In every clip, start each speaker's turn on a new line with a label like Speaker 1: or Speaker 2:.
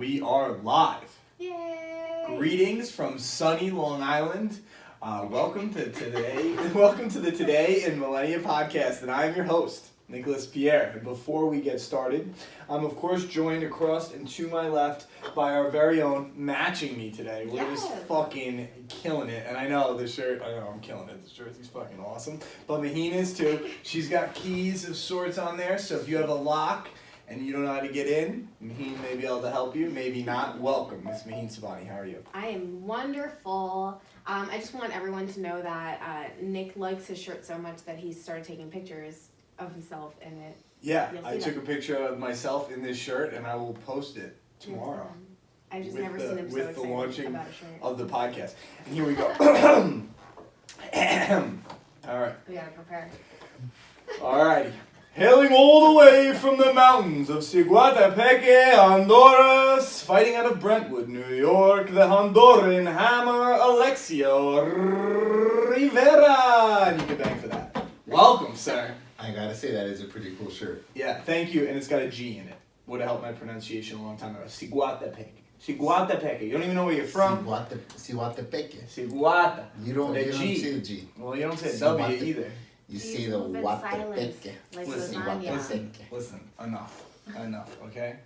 Speaker 1: We are live.
Speaker 2: Yay!
Speaker 1: Greetings from sunny Long Island. Welcome to the Today in Millenia podcast, and I am your host, Nicholas Pierre. And before we get started, I'm of course joined across and to my left by our very own matching me today. We're just fucking killing it. And I know the shirt, I'm killing it. The jersey's fucking awesome. But Maheen is too. She's got keys of sorts on there, so if you have a lock and you don't know how to get in, Maheen may be able to help you, maybe not. Welcome, Miss Maheen Sabani. How are you?
Speaker 2: I am wonderful. I just want everyone to know that Nick likes his shirt so much that he started taking pictures of himself in it.
Speaker 1: Yeah, I took a picture of myself in this shirt and I will post it tomorrow.
Speaker 2: I just never seen him so excited
Speaker 1: with the launching
Speaker 2: about a shirt.
Speaker 1: of the podcast. And here we go. All right.
Speaker 2: We gotta prepare.
Speaker 1: Alrighty. Hailing all the way from the mountains of Siguatepeque, Honduras, fighting out of Brentwood, New York, the Honduran hammer, Alexio Rivera. And you can bang for that. Welcome, sir.
Speaker 3: I gotta say, that is a pretty cool shirt.
Speaker 1: Yeah, thank you. And it's got a G in it. Would have helped my pronunciation a long time ago. Siguatepeque. Siguatepeque. You don't even know where you're from.
Speaker 3: Siguatepeque.
Speaker 1: Siguata.
Speaker 3: You don't
Speaker 1: G.
Speaker 3: say the G.
Speaker 1: Well, you don't say W either.
Speaker 3: You say the Guatepeque.
Speaker 2: Like
Speaker 1: Listen, enough, okay?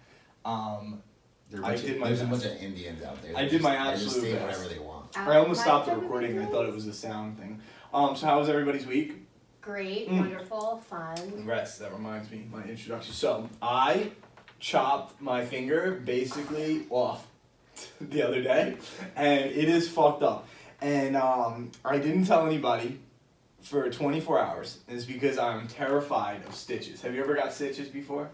Speaker 3: There's a bunch of Indians out there.
Speaker 1: I did my
Speaker 3: They just
Speaker 1: absolute
Speaker 3: say
Speaker 1: best.
Speaker 3: whatever they want.
Speaker 1: I almost stopped the recording. I thought it was a sound thing. So how was everybody's week?
Speaker 2: Great, wonderful, fun.
Speaker 1: Rest. That reminds me, my introduction. So I chopped my finger basically off the other day, and it is fucked up. And I didn't tell anybody for 24 hours. It's because I'm terrified of stitches. Have you ever got stitches before?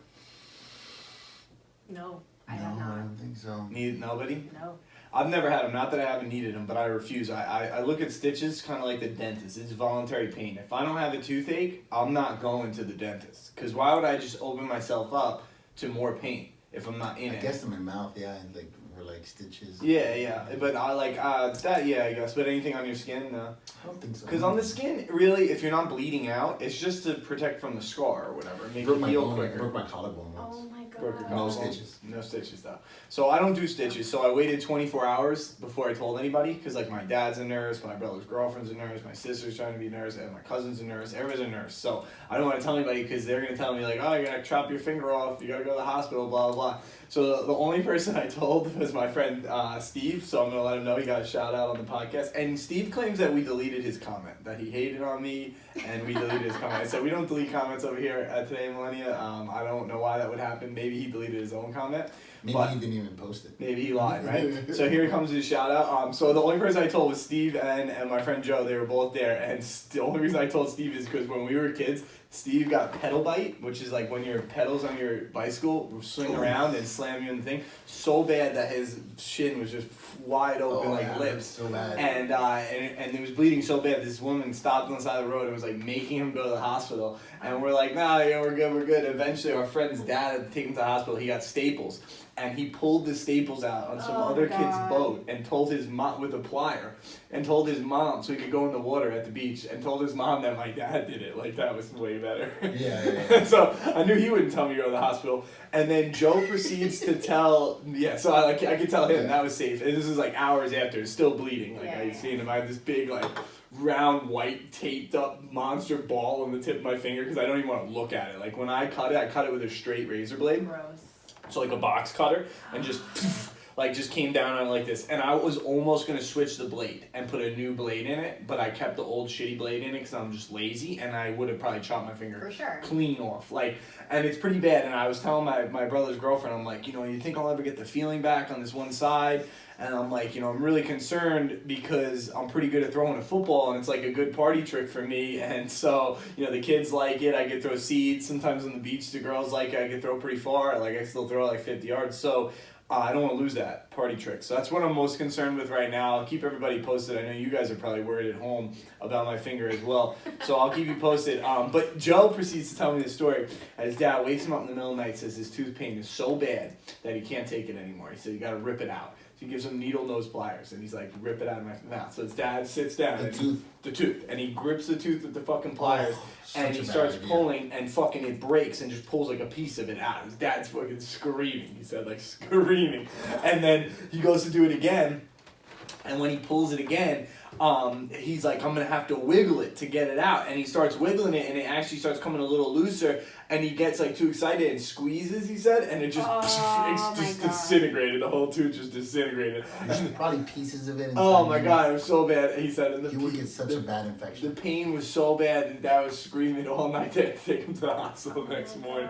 Speaker 2: No,
Speaker 3: I don't think so.
Speaker 1: Nobody?
Speaker 2: No.
Speaker 1: I've never had them. Not that I haven't needed them, but I refuse. I look at stitches kind of like the dentist. It's voluntary pain. If I don't have a toothache, I'm not going to the dentist. Because why would I just open myself up to more pain if I'm not in it?
Speaker 3: I guess in my mouth, yeah, and like stitches.
Speaker 1: Yeah. But I like that. Yeah, I guess. But anything on your skin, no.
Speaker 3: I don't think so.
Speaker 1: Because on the skin, really, if you're not bleeding out, it's just to protect from the scar or whatever. Make it heal quicker.
Speaker 3: Broke my collarbone once.
Speaker 2: Oh my god.
Speaker 1: Broke your
Speaker 3: No
Speaker 1: collarbone.
Speaker 3: stitches.
Speaker 1: No stitches though. So I don't do stitches. So I waited 24 hours before I told anybody because like my dad's a nurse, my brother's girlfriend's a nurse, my sister's trying to be a nurse, and my cousin's a nurse. Everybody's a nurse. So I don't want to tell anybody because they're gonna tell me like, oh, you gotta chop your finger off, you gotta go to the hospital, blah blah blah. So the only person I told was my friend Steve. So I'm gonna let him know he got a shout out on the podcast. And Steve claims that we deleted his comment, that he hated on me, and we deleted his comment. I said we don't delete comments over here at Today in Millenia. I don't know why that would happen. Maybe he deleted his own comment.
Speaker 3: Maybe he didn't even post it.
Speaker 1: Maybe he lied, right? So here comes his shout out. So the only person I told was Steve and my friend Joe. They were both there. And the only reason I told Steve is because when we were kids, Steve got pedal bite, which is like when your pedals on your bicycle swing around and slam you in the thing, so bad that his shin was just wide open lips.
Speaker 3: So bad.
Speaker 1: And it was bleeding so bad. This woman stopped on the side of the road and was like making him go to the hospital. And we're like, nah, we're good. Eventually, our friend's dad had to take him to the hospital. He got staples. And he pulled the staples out on some other kid's boat and told his mom with a plier and told his mom so he could go in the water at the beach and told his mom that my dad did it. Like that was way better.
Speaker 3: Yeah.
Speaker 1: So I knew he wouldn't tell me to go to the hospital. And then Joe proceeds to tell, so I could tell him that was safe. And this is like hours after, it's still bleeding. Like I seen him, I have this big like round white taped up monster ball on the tip of my finger because I don't even want to look at it. Like when I cut it with a straight razor blade.
Speaker 2: Gross.
Speaker 1: So like a box cutter, and just came down on it like this. And I was almost going to switch the blade and put a new blade in it, but I kept the old shitty blade in it because I'm just lazy, and I would have probably chopped my finger clean off. And it's pretty bad. And I was telling my brother's girlfriend, I'm like, you think I'll ever get the feeling back on this one side? And I'm like, I'm really concerned because I'm pretty good at throwing a football and it's like a good party trick for me. And so, the kids like it. I could throw seeds. Sometimes on the beach, the girls like it. I could throw pretty far. Like I still throw like 50 yards. So I don't want to lose that party trick. So that's what I'm most concerned with right now. I'll keep everybody posted. I know you guys are probably worried at home about my finger as well. So I'll keep you posted. But Joe proceeds to tell me the story. His dad wakes him up in the middle of the night, says his tooth pain is so bad that he can't take it anymore. He said, you got to rip it out. So He gives him needle nose pliers, and he's like, rip it out of my mouth. So his dad sits down. The tooth. And he grips the tooth with the fucking pliers, and he starts pulling, and fucking it breaks, and just pulls like a piece of it out. His dad's fucking screaming. He said, like, screaming. And then he goes to do it again, and when he pulls it again, he's like, I'm gonna have to wiggle it to get it out. And he starts wiggling it, and it actually starts coming a little looser, and he gets like too excited and squeezes, he said, and it just disintegrated. The whole tooth just disintegrated.
Speaker 3: There's probably pieces of it inside.
Speaker 1: Oh my god, it was so bad. He said, and
Speaker 3: you would get such a bad infection.
Speaker 1: The pain was so bad that Dad was screaming all night. They had to take him to the hospital the next morning.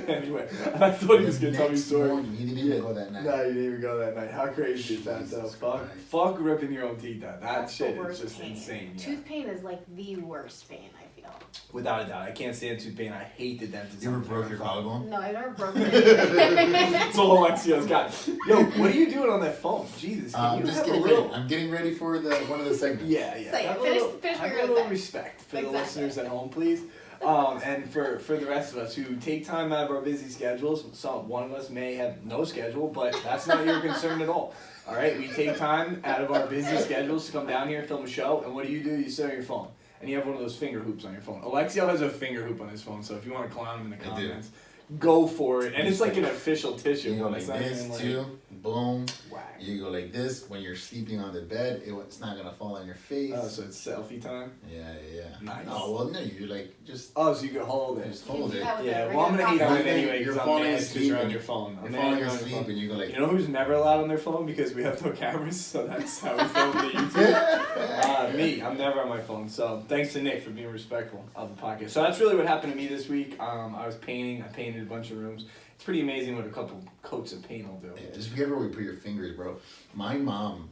Speaker 1: Anyway, I thought he was gonna tell me a story.
Speaker 3: Morning. He didn't even go that night.
Speaker 1: No, he didn't even go that night. How crazy is that though? Fuck ripping your own teeth out. That shit is just insane. Yeah.
Speaker 2: Tooth pain is like the worst pain, I feel.
Speaker 1: Without a doubt. I can't stand tooth pain. I hate the dentist.
Speaker 3: You ever broke your collarbone?
Speaker 2: No, I never broken anything.
Speaker 1: That's all Alexia's got. Yo, what are you doing on that phone? Jesus, can you have a little...
Speaker 3: I'm getting ready for one of the segments.
Speaker 1: Yeah.
Speaker 2: Finish
Speaker 1: Have a little respect for the listeners at home, please. And for the rest of us who take time out of our busy schedules, one of us may have no schedule, but that's not your concern at all. All right, we take time out of our busy schedules to come down here and film a show, and what do? You sit on your phone, and you have one of those finger hoops on your phone. Alexio has a finger hoop on his phone, so if you want to clown him in the comments, go for it. And it's like an official tissue.
Speaker 3: You go like this too, boom.
Speaker 1: Whack.
Speaker 3: You go like this when you're sleeping on the bed. It's not gonna fall on your face.
Speaker 1: Oh, so it's selfie time?
Speaker 3: Yeah.
Speaker 1: Nice.
Speaker 3: Oh, well, no, you like just...
Speaker 1: Oh, so you can hold it.
Speaker 3: Just hold it.
Speaker 1: Yeah, well, I'm gonna hate on it anyway because I'm mad because you're on your phone.
Speaker 3: You're falling asleep and you go like...
Speaker 1: You know who's never allowed on their phone because we have no cameras, so that's how we film the YouTube? Me. I'm never on my phone, so thanks to Nick for being respectful of the podcast. So that's really what happened to me this week. I was painting. I painted a bunch of rooms. It's pretty amazing what a couple coats of paint will do.
Speaker 3: Yeah, just be careful where you put your fingers, bro. My mom,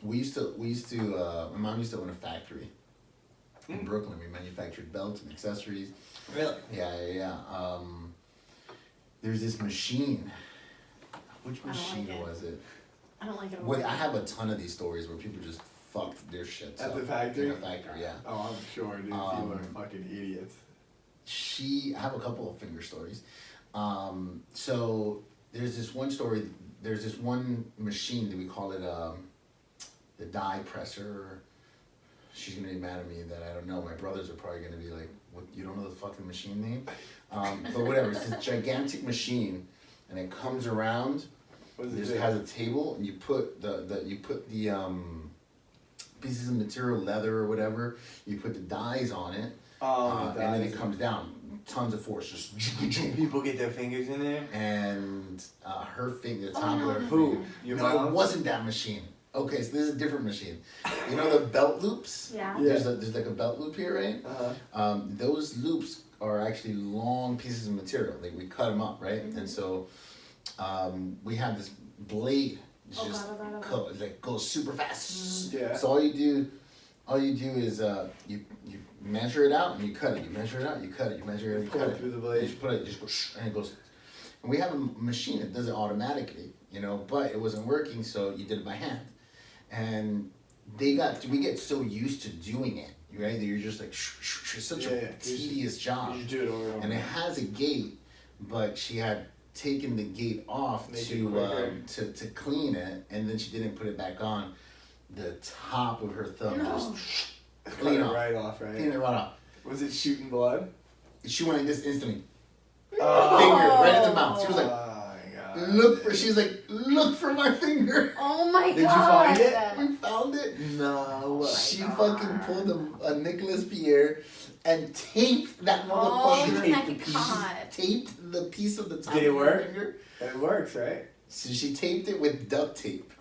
Speaker 3: my mom used to own a factory in Brooklyn. We manufactured belts and accessories.
Speaker 1: Really?
Speaker 3: Yeah. There's this machine. Which machine was it?
Speaker 2: I don't like it.
Speaker 3: I have a ton of these stories where people just fucked their shit
Speaker 1: at the factory.
Speaker 3: In a factory, yeah.
Speaker 1: Oh, I'm sure, dude. People are fucking idiots.
Speaker 3: I have a couple of finger stories. So there's this one story. There's this one machine that we call it the die presser. She's gonna be mad at me that I don't know. My brothers are probably gonna be like, "What? You don't know the fucking machine name?" But whatever. It's this gigantic machine, and it comes around. It just has a table, and you put the pieces of material, leather or whatever. You put the dies on it, and then it comes down. Tons of force, just
Speaker 1: people get their fingers in there,
Speaker 3: and her finger, the top of her
Speaker 1: finger.
Speaker 3: No, it wasn't that machine. Okay, so this is a different machine. You know the belt loops?
Speaker 2: Yeah.
Speaker 3: There's like a belt loop here, right? Those loops are actually long pieces of material. Like we cut them up, right? Mm-hmm. And so we have this blade. Goes super fast.
Speaker 1: Mm-hmm. Yeah.
Speaker 3: So all you do is you measure it out and you cut it. You measure it out, you cut it. You measure it, you cut it
Speaker 1: through the blade.
Speaker 3: You just put it, and it goes. And we have a machine that does it automatically, but it wasn't working, so you did it by hand. And we get so used to doing it, right? That you're just like, it's such a tedious job.
Speaker 1: You do it over.
Speaker 3: And it has a gate, but she had taken the gate off to clean it, and then she didn't put it back on. The top of her thumb just clean off.
Speaker 1: Right off, right?
Speaker 3: Clean it right off.
Speaker 1: Was it shooting blood?
Speaker 3: She went like this instantly. Finger right in the mouth. She was like, look for my finger.
Speaker 2: Oh my god.
Speaker 1: Did you find it?
Speaker 3: We found it.
Speaker 1: No.
Speaker 3: She fucking pulled a Nicolas Pierre and taped that motherfucker. Taped the piece of the top of her finger.
Speaker 1: It works, right?
Speaker 3: So she taped it with duct tape.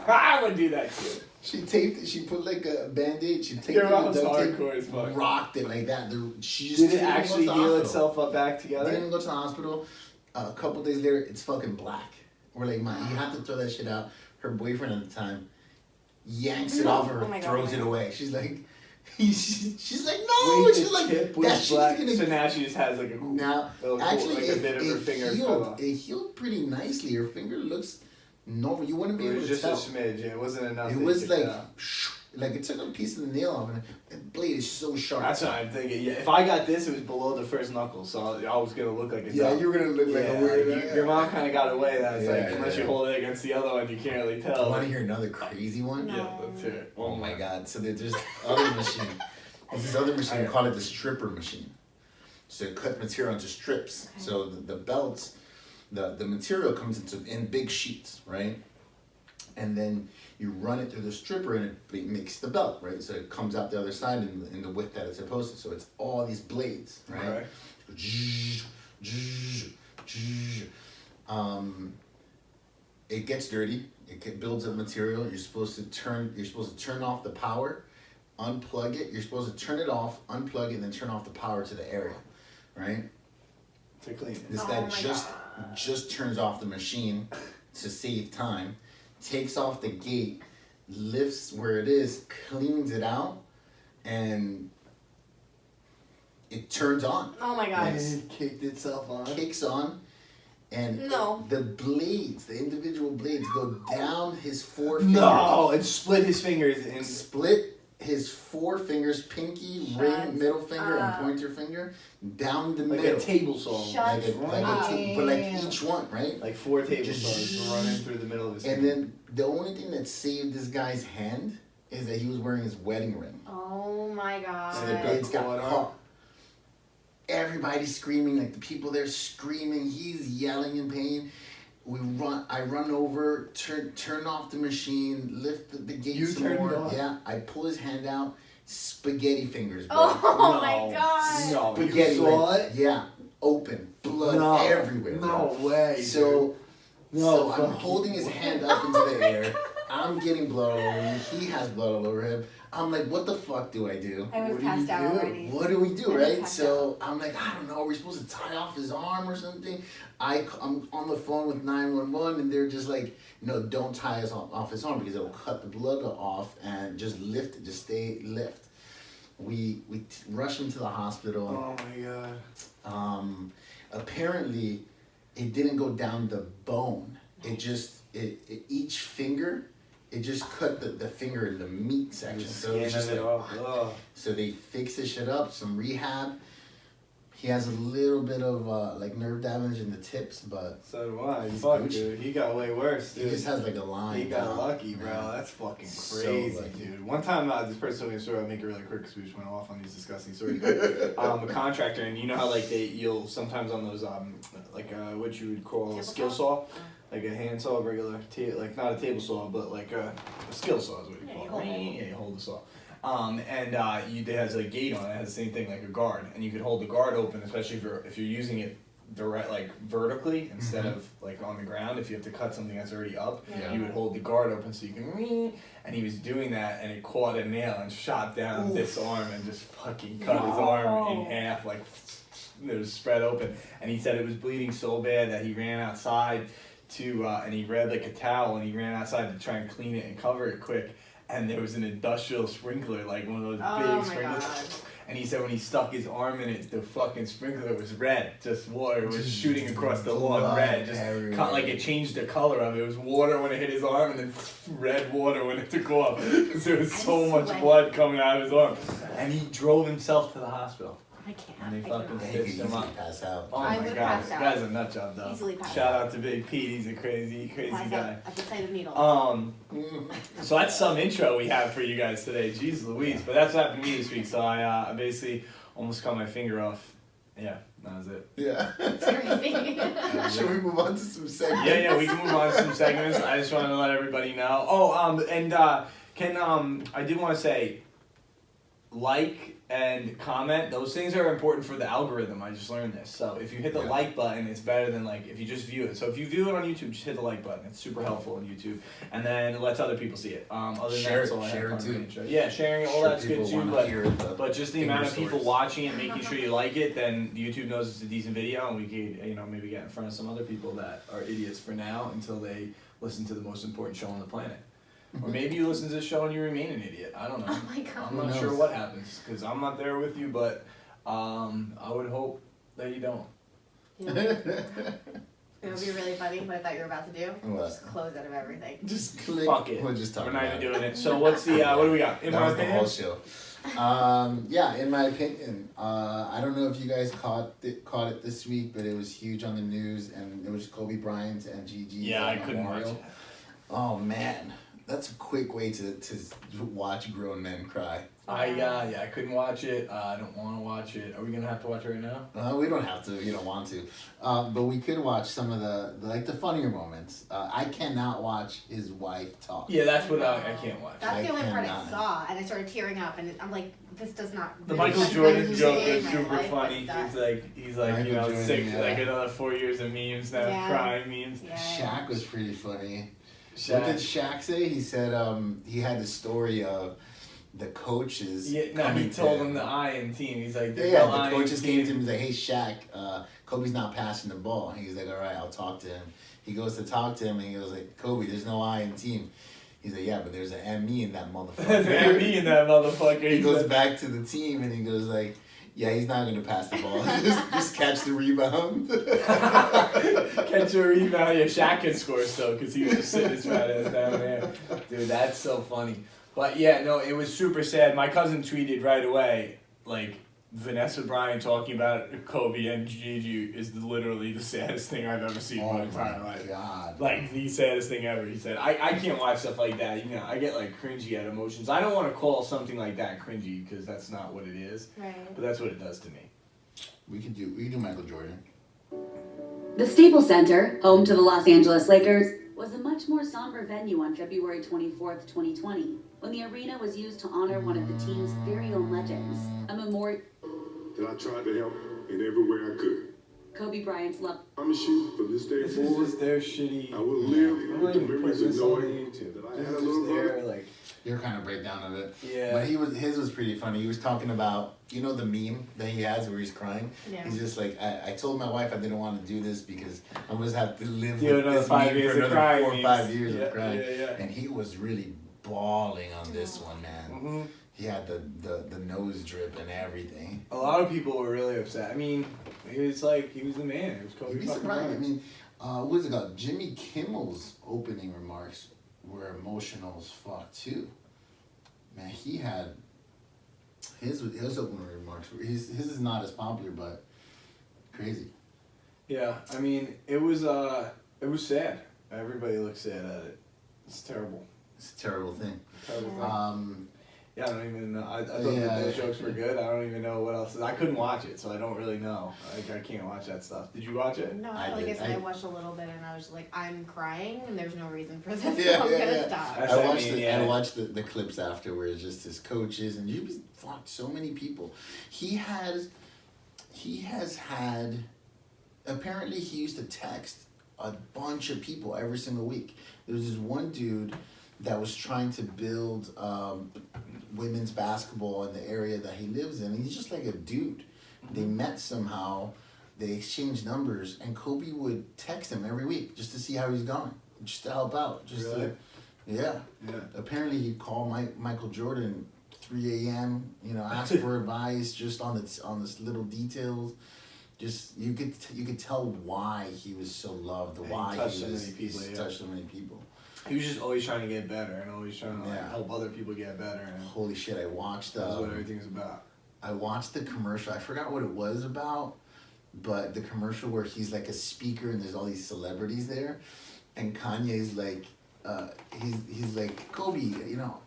Speaker 1: I would do that too.
Speaker 3: She taped it. She put like a band-aid. She taped
Speaker 1: Your
Speaker 3: it
Speaker 1: mom's
Speaker 3: with duct tape.
Speaker 1: hardcore as fuck.
Speaker 3: Rocked it like that. She just
Speaker 1: did it actually heal itself up back together?
Speaker 3: Didn't go to the hospital. A couple days later, it's fucking black. We're like, "Man, you have to throw that shit out." Her boyfriend at the time yanks it off her, throws it away. She's like, she's like, no.
Speaker 1: Wait,
Speaker 3: she's like,
Speaker 1: that shit's gonna. So now she just has like a
Speaker 3: actually
Speaker 1: a bit of her finger.
Speaker 3: It healed pretty nicely. Her finger looks normal. You wouldn't be able to tell.
Speaker 1: It was just a smidge. It wasn't enough.
Speaker 3: It was like Like it took a piece of the nail off, and the blade is so sharp.
Speaker 1: That's what I'm thinking. Yeah, if I got this, it was below the first knuckle, so I was gonna look like a
Speaker 3: Yeah,
Speaker 1: dog.
Speaker 3: you were gonna look like a weird.
Speaker 1: Your mom kind of got away. That it's
Speaker 3: Yeah,
Speaker 1: like unless you hold it against the other one, you can't really tell.
Speaker 3: Want to hear another crazy one?
Speaker 2: No.
Speaker 1: Yeah, let's hear it.
Speaker 3: Oh my god! So there's this other machine. There's this other machine. We call it the stripper machine. So it cut material into strips.
Speaker 2: Okay.
Speaker 3: So the belts, the material comes in big sheets, right? And then you run it through the stripper and it makes the belt, right? So it comes out the other side in the width that it's supposed to. So it's all these blades, right? It gets dirty. It builds up material. You're supposed to turn off the power, unplug it. You're supposed to turn it off, unplug it, and then turn off the power to the area, right?
Speaker 1: To clean it.
Speaker 3: This
Speaker 2: Oh
Speaker 3: guy
Speaker 2: my
Speaker 3: just turns off the machine to save time, takes off the gate, lifts where it is, cleans it out, and it turns on.
Speaker 2: Oh my god.
Speaker 1: It kicked itself on.
Speaker 3: Kicks on, and
Speaker 2: No.
Speaker 3: the blades, the individual blades, go down his 4 fingers.
Speaker 1: No, it split his fingers and
Speaker 3: Split his 4 fingers, pinky,
Speaker 2: Shut
Speaker 3: ring, middle finger,
Speaker 2: up.
Speaker 3: and pointer finger, down the
Speaker 1: like
Speaker 3: middle.
Speaker 1: a table saw.
Speaker 2: Shut
Speaker 3: But like each one, right?
Speaker 1: Like 4 table saws running through the middle of his
Speaker 3: And
Speaker 1: finger.
Speaker 3: then the only thing that saved this guy's hand is that he was wearing his wedding ring.
Speaker 2: Oh my god.
Speaker 3: So the blades got
Speaker 1: Caught
Speaker 3: caught. Everybody's screaming, like the people there screaming. He's yelling in pain. I run over, turn off the machine, lift the gate
Speaker 1: You
Speaker 3: some
Speaker 1: turned
Speaker 3: more.
Speaker 1: it off?
Speaker 3: Yeah, I pull his hand out. Spaghetti fingers, bro.
Speaker 2: Oh
Speaker 1: No.
Speaker 2: my god.
Speaker 1: No,
Speaker 3: Spaghetti.
Speaker 1: you saw
Speaker 3: like,
Speaker 1: it?
Speaker 3: Yeah, open, blood
Speaker 1: No.
Speaker 3: everywhere.
Speaker 1: No
Speaker 3: bro.
Speaker 1: way.
Speaker 3: So,
Speaker 1: No,
Speaker 3: so I'm
Speaker 1: fuck.
Speaker 3: holding his hand up into the air. I'm getting blood all over me. He has blood all over him. I'm like, what the fuck do I do?
Speaker 2: I
Speaker 1: What
Speaker 2: was
Speaker 1: do you
Speaker 2: passed out
Speaker 1: do?
Speaker 2: already.
Speaker 3: What do we do,
Speaker 2: I was
Speaker 3: right?
Speaker 2: passed
Speaker 3: So I'm like, I don't know. We're supposed to tie off his arm or something. I'm on the phone with 911, and they're just like, no, don't tie us off his arm because it'll cut the blood off, and just lift it, just stay lift. We rush him to the hospital.
Speaker 1: Oh my god.
Speaker 3: Apparently, it didn't go down the bone. It just each finger. It just cut the finger in the meat section. So it's just
Speaker 1: it
Speaker 3: like,
Speaker 1: off. Ugh.
Speaker 3: so they fix this shit up, some rehab. He has a little bit of like nerve damage in the tips, but
Speaker 1: So do I.
Speaker 3: He's
Speaker 1: Fuck,
Speaker 3: Gucci.
Speaker 1: dude. He got way worse,
Speaker 3: he
Speaker 1: dude.
Speaker 3: just has like a line.
Speaker 1: He got
Speaker 3: now.
Speaker 1: lucky, bro.
Speaker 3: Yeah.
Speaker 1: That's fucking
Speaker 3: So
Speaker 1: crazy,
Speaker 3: lucky.
Speaker 1: dude. One time, this person told me a story. I'll make it really quick because we just went off on these disgusting stories. But, a contractor, and you know how like you'll sometimes on those what you would call a
Speaker 2: Table
Speaker 1: skill
Speaker 2: saw?
Speaker 1: saw, like a hand saw, regular like not a table saw, but like a skill saw is what you
Speaker 2: Yeah,
Speaker 1: call
Speaker 2: you
Speaker 1: it.
Speaker 2: hold it.
Speaker 1: Yeah, you hold the saw. It has a gate on it. It has the same thing like a guard, and you could hold the guard open, especially if you're using it direct like vertically instead of like on the ground. If you have to cut something that's already up,
Speaker 3: Yeah.
Speaker 1: you would hold the guard open so you can. And he was doing that, and it caught a nail and shot down
Speaker 3: Oof.
Speaker 1: this arm and just fucking cut his arm in half, like it was spread open. And he said it was bleeding so bad that he ran outside and he grabbed like a towel and he ran outside to try and clean it and cover it quick. And there was an industrial sprinkler, like one of those
Speaker 2: Oh
Speaker 1: big
Speaker 2: my
Speaker 1: sprinklers.
Speaker 2: God.
Speaker 1: And he said when he stuck his arm in it, the fucking sprinkler was red. Just water was shooting across the lawn,
Speaker 3: Blood
Speaker 1: red. Just
Speaker 3: everywhere.
Speaker 1: like it changed the color of it. It was water when it hit his arm, and then red water when it took off. Because there was so much
Speaker 2: sweat.
Speaker 1: blood coming out of his arm. And he drove himself to the hospital.
Speaker 2: I can't.
Speaker 1: And they
Speaker 2: I
Speaker 1: fucking
Speaker 2: cannot.
Speaker 3: He could
Speaker 1: Stitched him
Speaker 3: easily
Speaker 1: up.
Speaker 3: pass out.
Speaker 1: Oh
Speaker 2: I
Speaker 1: my
Speaker 2: would
Speaker 1: god,
Speaker 2: pass
Speaker 1: this
Speaker 2: out.
Speaker 1: guy's a nut job though.
Speaker 2: Easily pass
Speaker 1: Shout
Speaker 2: out.
Speaker 1: out to Big Pete, he's a crazy
Speaker 2: Pass
Speaker 1: guy.
Speaker 2: out at the sight of needles.
Speaker 1: So that's some intro we have for you guys today. Jeez Louise. But that's what happened to me this week. So I basically almost cut my finger off. Yeah, that was it.
Speaker 3: Yeah.
Speaker 2: It's crazy.
Speaker 3: Should we move on to some segments?
Speaker 1: Yeah, we can move on to some segments. I just wanted to let everybody know. I did want to say, like and comment, those things are important for the algorithm. I just learned this. So if you hit the
Speaker 3: Yeah.
Speaker 1: like button, it's better than like if you just view it. So if you view it on YouTube, just hit the like button. It's super helpful on YouTube. And then it lets other people see it. Other than
Speaker 3: Share
Speaker 1: that, that's all I
Speaker 3: it, share
Speaker 1: have
Speaker 3: it
Speaker 1: on
Speaker 3: too.
Speaker 1: the intro. Yeah, sharing, all
Speaker 3: Sure,
Speaker 1: that's good
Speaker 3: people
Speaker 1: too.
Speaker 3: wanna hear the
Speaker 1: But just the
Speaker 3: finger
Speaker 1: amount of people
Speaker 3: stories.
Speaker 1: watching it, making sure you like it, then YouTube knows it's a decent video, and we could, maybe get in front of some other people that are idiots for now until they listen to the most important show on the planet. Or maybe you listen to this show and you remain an idiot. I don't know.
Speaker 2: Oh my God.
Speaker 1: I'm
Speaker 3: Who
Speaker 1: not sure
Speaker 3: knows?
Speaker 1: what happens because I'm not there with you, but I would hope that you don't.
Speaker 2: Yeah. It would be really funny, what I thought you were about to do.
Speaker 3: What?
Speaker 2: Just close out of everything.
Speaker 3: Just click.
Speaker 1: Fuck it.
Speaker 3: We'll just talk
Speaker 1: We're not
Speaker 3: about
Speaker 1: even
Speaker 3: it.
Speaker 1: doing it. So what's the what do we got? In
Speaker 3: That
Speaker 1: my
Speaker 3: was the
Speaker 1: opinion,
Speaker 3: whole show. Yeah, in my opinion, I don't know if you guys caught it this week, but it was huge on the news, and it was Kobe Bryant and Gigi's
Speaker 1: yeah, I couldn't watch
Speaker 3: memorial.
Speaker 1: it.
Speaker 3: Oh man, that's a quick way to watch grown men cry.
Speaker 1: I couldn't watch it. I don't want to watch it. Are we gonna have to watch it right now?
Speaker 3: We don't have to. You don't want to, but we could watch some of the funnier moments. I cannot watch his wife talk.
Speaker 1: Yeah, that's what I can't watch.
Speaker 2: That's the
Speaker 3: I
Speaker 2: only part I
Speaker 3: cannot.
Speaker 2: saw, and I started tearing up, and I'm like, this does not.
Speaker 1: The
Speaker 2: really
Speaker 1: Michael
Speaker 2: touch
Speaker 1: Jordan
Speaker 2: my
Speaker 1: joke
Speaker 2: day
Speaker 1: is
Speaker 2: in my
Speaker 1: super
Speaker 2: life, but
Speaker 1: funny.
Speaker 2: it does.
Speaker 1: He's like
Speaker 3: Michael
Speaker 1: you know
Speaker 3: Jordan,
Speaker 1: 6
Speaker 3: yeah.
Speaker 1: like another 4 years of memes now,
Speaker 2: Yeah.
Speaker 1: crying memes.
Speaker 2: Yeah.
Speaker 3: Shaq was pretty funny.
Speaker 1: Shaq.
Speaker 3: What did Shaq say? He said he had the story of the coaches.
Speaker 1: Yeah, no,
Speaker 3: coming
Speaker 1: he
Speaker 3: to
Speaker 1: told him the I in team. He's like,
Speaker 3: Yeah,
Speaker 1: "There's no I
Speaker 3: the
Speaker 1: in
Speaker 3: coaches
Speaker 1: team."
Speaker 3: came to him and said, "Hey Shaq, Kobe's not passing the ball." And he's like, "All right, I'll talk to him." He goes to talk to him and he goes like, "Kobe, there's no I in team." He's like, "Yeah, but there's an ME in that motherfucker."
Speaker 1: There's me in that motherfucker.
Speaker 3: He
Speaker 1: He's
Speaker 3: goes
Speaker 1: like,
Speaker 3: back to the team and he goes like, "Yeah, he's not gonna pass the ball. just catch the rebound."
Speaker 1: catch a rebound. Yeah, Shaq can score still because he was just sitting his fat ass down there. Dude, that's so funny. But yeah, no, it was super sad. My cousin tweeted right away, like, Vanessa Bryant talking about Kobe and Gigi is literally the saddest thing I've ever seen in my entire life.
Speaker 3: God.
Speaker 1: Like, the saddest thing ever, he said. I can't watch stuff like that. You know, I get, like, cringy at emotions. I don't want to call something like that cringy because that's not what it is.
Speaker 2: Right.
Speaker 1: But that's what it does to me.
Speaker 3: We can do Michael Jordan.
Speaker 4: The Staples Center, home to the Los Angeles Lakers, was a much more somber venue on February 24th, 2020, when the arena was used to honor one of the team's very own legends, a memorial.
Speaker 5: And I tried to help in every way I could.
Speaker 4: Kobe Bryant's love.
Speaker 5: I promise you, from this day
Speaker 1: This is
Speaker 5: forward,
Speaker 1: just their shitty.
Speaker 5: I will
Speaker 1: I'm
Speaker 5: live
Speaker 1: not
Speaker 5: with the
Speaker 1: even putting
Speaker 5: memories of
Speaker 1: this on
Speaker 5: knowing
Speaker 1: YouTube.
Speaker 5: that I
Speaker 1: This
Speaker 5: had a
Speaker 1: is
Speaker 5: little
Speaker 1: just their,
Speaker 5: brother.
Speaker 1: like,
Speaker 3: Your kind of breakdown of it.
Speaker 1: yeah.
Speaker 3: But his was pretty funny. He was talking about, you know, the meme that he has where he's crying.
Speaker 2: Yeah.
Speaker 3: He's just like, I told my wife I didn't want to do this because I was have to live
Speaker 1: Yeah,
Speaker 3: with
Speaker 1: another
Speaker 3: this
Speaker 1: 5
Speaker 3: meme
Speaker 1: years
Speaker 3: for
Speaker 1: of
Speaker 3: another
Speaker 1: crying
Speaker 3: 4 or
Speaker 1: memes.
Speaker 3: 5 years
Speaker 1: Yeah,
Speaker 3: of crying.
Speaker 1: yeah.
Speaker 3: And he was really bawling on this one, man.
Speaker 1: Mm-hmm.
Speaker 3: He had the nose drip and everything.
Speaker 1: A lot of people were really upset. I mean, he was the man. It was Kobe
Speaker 3: You'd be
Speaker 1: fucking
Speaker 3: surprised. I
Speaker 1: Bryant.
Speaker 3: mean, what was it called? Jimmy Kimmel's opening remarks were emotional as fuck too. Man, he had his opening remarks. His is not as popular, but crazy.
Speaker 1: Yeah, I mean, it was sad. Everybody looked sad at it. It's terrible.
Speaker 3: It's a terrible thing.
Speaker 1: Terrible thing.
Speaker 3: Yeah.
Speaker 1: Yeah, I don't even know. I thought
Speaker 3: Yeah.
Speaker 1: that those jokes were good. I don't even know what else. I couldn't watch it, so I don't really know. I can't watch that stuff. Did you watch it?
Speaker 2: No,
Speaker 3: I
Speaker 2: like
Speaker 3: did.
Speaker 2: I said, I
Speaker 3: I-
Speaker 2: watched a little bit, and I was like, I'm crying, and there's no reason for this,
Speaker 3: Yeah,
Speaker 2: so I'm
Speaker 3: yeah,
Speaker 2: gonna
Speaker 3: yeah.
Speaker 2: stop.
Speaker 1: That's
Speaker 3: I
Speaker 1: what I
Speaker 3: watched
Speaker 1: mean,
Speaker 3: the
Speaker 1: yeah.
Speaker 3: I watched the clips after where it's just his coaches and you fucked so many people. He has had apparently he used to text a bunch of people every single week. There was this one dude that was trying to build women's basketball in the area that he lives in. He's just like a dude. They met somehow, they exchanged numbers, and Kobe would text him every week just to see how he's going, just to help out.
Speaker 1: Really?
Speaker 3: Yeah.
Speaker 1: Yeah.
Speaker 3: Apparently he'd call Michael Jordan 3 a.m., you know, ask for advice just on this little details. Just you could tell why he was so loved,
Speaker 1: And he
Speaker 3: why
Speaker 1: touched
Speaker 3: he
Speaker 1: so
Speaker 3: was
Speaker 1: many people,
Speaker 3: he's
Speaker 1: yeah.
Speaker 3: touched so many people.
Speaker 1: He was just always trying to get better and always trying to
Speaker 3: Yeah.
Speaker 1: help other people get better. And
Speaker 3: Holy shit! I watched
Speaker 1: that's what everything's about.
Speaker 3: I watched the commercial. I forgot what it was about, but the commercial where he's like a speaker and there's all these celebrities there, and Kanye's like, he's like, Kobe, you know,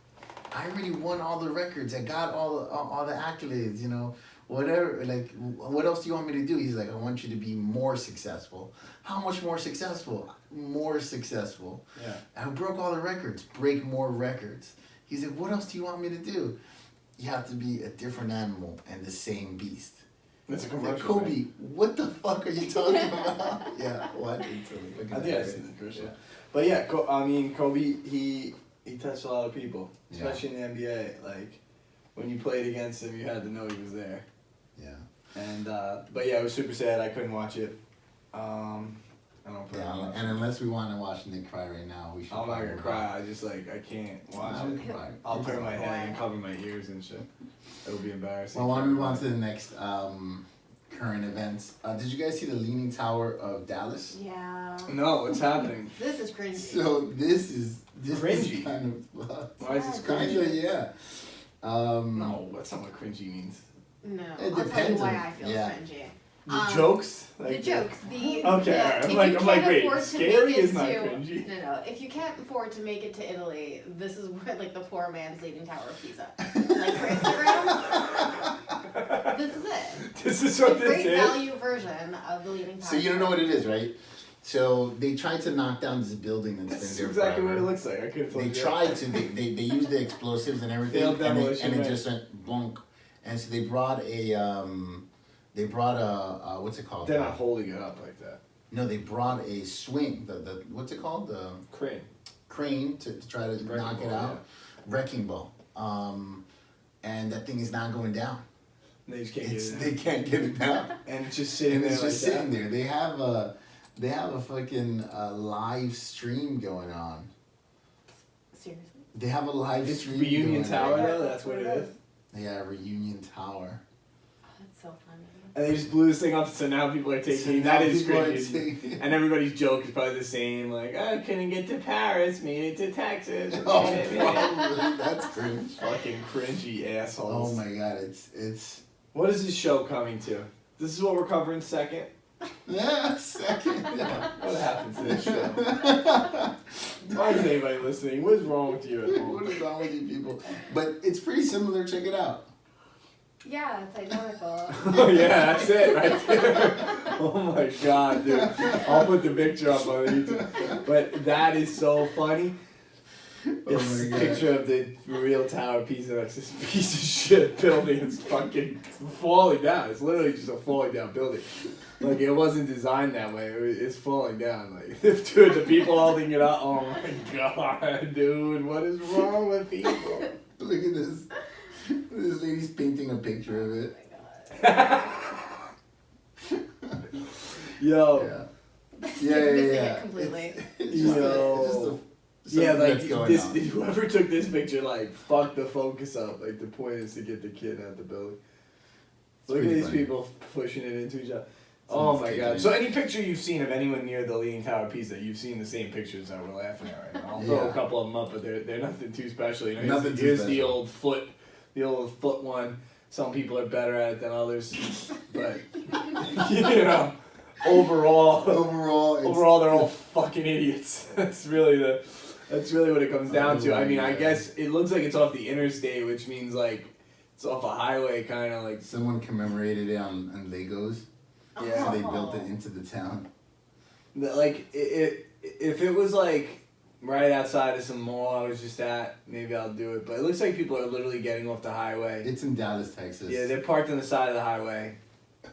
Speaker 3: I already won all the records. I got all the accolades. You know, whatever. Like, what else do you want me to do? He's like, I want you to be more successful. How much more successful? More successful.
Speaker 1: Yeah.
Speaker 3: I broke all the records. Break more records. He's like, what else do you want me to do? You have to be a different animal and the same beast.
Speaker 1: It's a
Speaker 3: It's like,
Speaker 1: commercial.
Speaker 3: Kobe,
Speaker 1: man.
Speaker 3: what the fuck are you talking about? Yeah, what?
Speaker 1: I think I've seen the commercial. But yeah, Kobe, he touched a lot of people, especially in the NBA. Like, when you played against him, you had to know he was there.
Speaker 3: Yeah.
Speaker 1: And but yeah, it was super sad. I couldn't watch it. I don't
Speaker 3: Yeah,
Speaker 1: plan on
Speaker 3: and unless we want to watch Nick cry right now, we should.
Speaker 1: I'm not
Speaker 3: probably
Speaker 1: gonna cry. I just I can't watch
Speaker 3: No,
Speaker 1: it.
Speaker 3: we can cry.
Speaker 1: I'll turn my head and cover my ears and shit. It would be embarrassing.
Speaker 3: Well, why
Speaker 1: for
Speaker 3: don't we move on
Speaker 1: everybody.
Speaker 3: to the next current events. Did you guys see the Leaning Tower of Dallas?
Speaker 2: Yeah.
Speaker 1: No, what's happening?
Speaker 2: This is cringy.
Speaker 3: So this is
Speaker 1: Cringy?
Speaker 3: kind of
Speaker 1: Why is this
Speaker 3: kinda,
Speaker 1: cringy?
Speaker 3: yeah.
Speaker 1: No, that's not what cringy means.
Speaker 2: No.
Speaker 3: It
Speaker 2: I'll tell you
Speaker 3: depends
Speaker 2: why
Speaker 3: on-
Speaker 2: I feel
Speaker 3: yeah.
Speaker 2: cringy.
Speaker 1: The jokes?
Speaker 2: The jokes. The
Speaker 1: Okay,
Speaker 2: the,
Speaker 1: alright.
Speaker 2: if
Speaker 1: I'm
Speaker 2: you
Speaker 1: like,
Speaker 2: can't
Speaker 1: wait,
Speaker 2: afford to
Speaker 1: scary
Speaker 2: make it
Speaker 1: is not
Speaker 2: to,
Speaker 1: cringy.
Speaker 2: No. If you can't afford to make it to Italy, this is where like the poor man's Leaning Tower of Pisa. Like for Instagram, this is it.
Speaker 1: This is
Speaker 2: The
Speaker 1: what this
Speaker 2: great
Speaker 1: is?
Speaker 2: value version of the Leaning Tower.
Speaker 3: So you don't know what it is, right? So they tried to knock down this building that's
Speaker 1: That's
Speaker 3: been there
Speaker 1: exactly
Speaker 3: forever.
Speaker 1: what it looks like. I could have told
Speaker 3: They
Speaker 1: you.
Speaker 3: tried to. They used the explosives and everything,
Speaker 1: Failed demolition,
Speaker 3: and it
Speaker 1: right.
Speaker 3: just went blunk. And so they brought a what's it called?
Speaker 1: They're not holding it up like that.
Speaker 3: No, they brought a swing. The what's it called? The
Speaker 1: Crane.
Speaker 3: crane to try to
Speaker 1: Wrecking
Speaker 3: knock it
Speaker 1: ball,
Speaker 3: out. Wrecking ball. And that thing is not going down.
Speaker 1: They just can't get it.
Speaker 3: They can't get it down.
Speaker 1: And it's just sitting
Speaker 3: And
Speaker 1: there
Speaker 3: it's just
Speaker 1: like
Speaker 3: sitting
Speaker 1: that.
Speaker 3: there. They have a fucking live stream going on.
Speaker 2: Seriously.
Speaker 3: They have a live
Speaker 1: It's
Speaker 3: stream.
Speaker 1: Reunion
Speaker 3: going
Speaker 1: Tower
Speaker 3: on.
Speaker 1: though. That's what it is.
Speaker 3: Yeah, Reunion Tower.
Speaker 2: Oh, that's so funny.
Speaker 1: And they just blew this thing up, so now people are taking
Speaker 3: So
Speaker 1: that
Speaker 3: now
Speaker 1: is
Speaker 3: people are
Speaker 1: crazy.
Speaker 3: taking-
Speaker 1: And everybody's joke is probably the same, like, I couldn't get to Paris, made it to Texas.
Speaker 3: Oh, probably. That's cringe.
Speaker 1: Fucking cringy assholes.
Speaker 3: Oh my god, it's
Speaker 1: What is this show coming to? This is what we're covering second.
Speaker 3: yeah, second. Yeah.
Speaker 1: What happened to this show? Why is anybody listening? What is wrong with you at
Speaker 3: What
Speaker 1: home?
Speaker 3: is wrong with you people? But it's pretty similar. Check it out.
Speaker 2: Yeah, it's identical.
Speaker 1: Oh yeah, that's it right there. Oh my god, dude. I'll put the picture up on YouTube. But that is so funny. This
Speaker 3: my God.
Speaker 1: picture of the real Tower of Pisa, that's this piece of shit building. It's fucking falling down. It's literally just a falling down building. Like it wasn't designed that way. It's falling down. Like dude, the people holding it up. Oh my god, dude, what is wrong with people?
Speaker 3: Look at this. This lady's painting a picture of it.
Speaker 2: Oh my
Speaker 1: Yo.
Speaker 3: Yeah.
Speaker 2: god.
Speaker 3: Yeah,
Speaker 2: Missing
Speaker 3: yeah.
Speaker 2: it completely.
Speaker 3: It's just
Speaker 1: Yo.
Speaker 3: something
Speaker 1: Yeah, like
Speaker 3: that's going
Speaker 1: this.
Speaker 3: on.
Speaker 1: Whoever took this picture, like, fuck the focus up. Like the point is to get the kid out the building. Look at
Speaker 3: pretty
Speaker 1: these
Speaker 3: funny.
Speaker 1: people pushing it into each other.
Speaker 3: Someone's
Speaker 1: Oh my
Speaker 3: kicking
Speaker 1: god.
Speaker 3: it.
Speaker 1: So any picture you've seen of anyone near the Leaning Tower of Pisa, you've seen the same pictures that we're laughing at right now. I'll throw
Speaker 3: Yeah.
Speaker 1: a couple of them up, but they're nothing too special. You know,
Speaker 3: Nothing too
Speaker 1: here's the
Speaker 3: special.
Speaker 1: old foot one. Some people are better at it than others, but you know, overall,
Speaker 3: Overall,
Speaker 1: they're all fucking idiots. That's really what it comes down to. I mean, I
Speaker 3: yeah.
Speaker 1: guess it looks like it's off the interstate, which means like it's off a highway, kind of like.
Speaker 3: someone commemorated it on Legos.
Speaker 1: Yeah.
Speaker 3: So they built it into the town.
Speaker 1: Like if it was like right outside of some mall I was just at, maybe I'll do it. But it looks like people are literally getting off the highway.
Speaker 3: It's in Dallas, Texas.
Speaker 1: Yeah, they're parked on the side of the highway.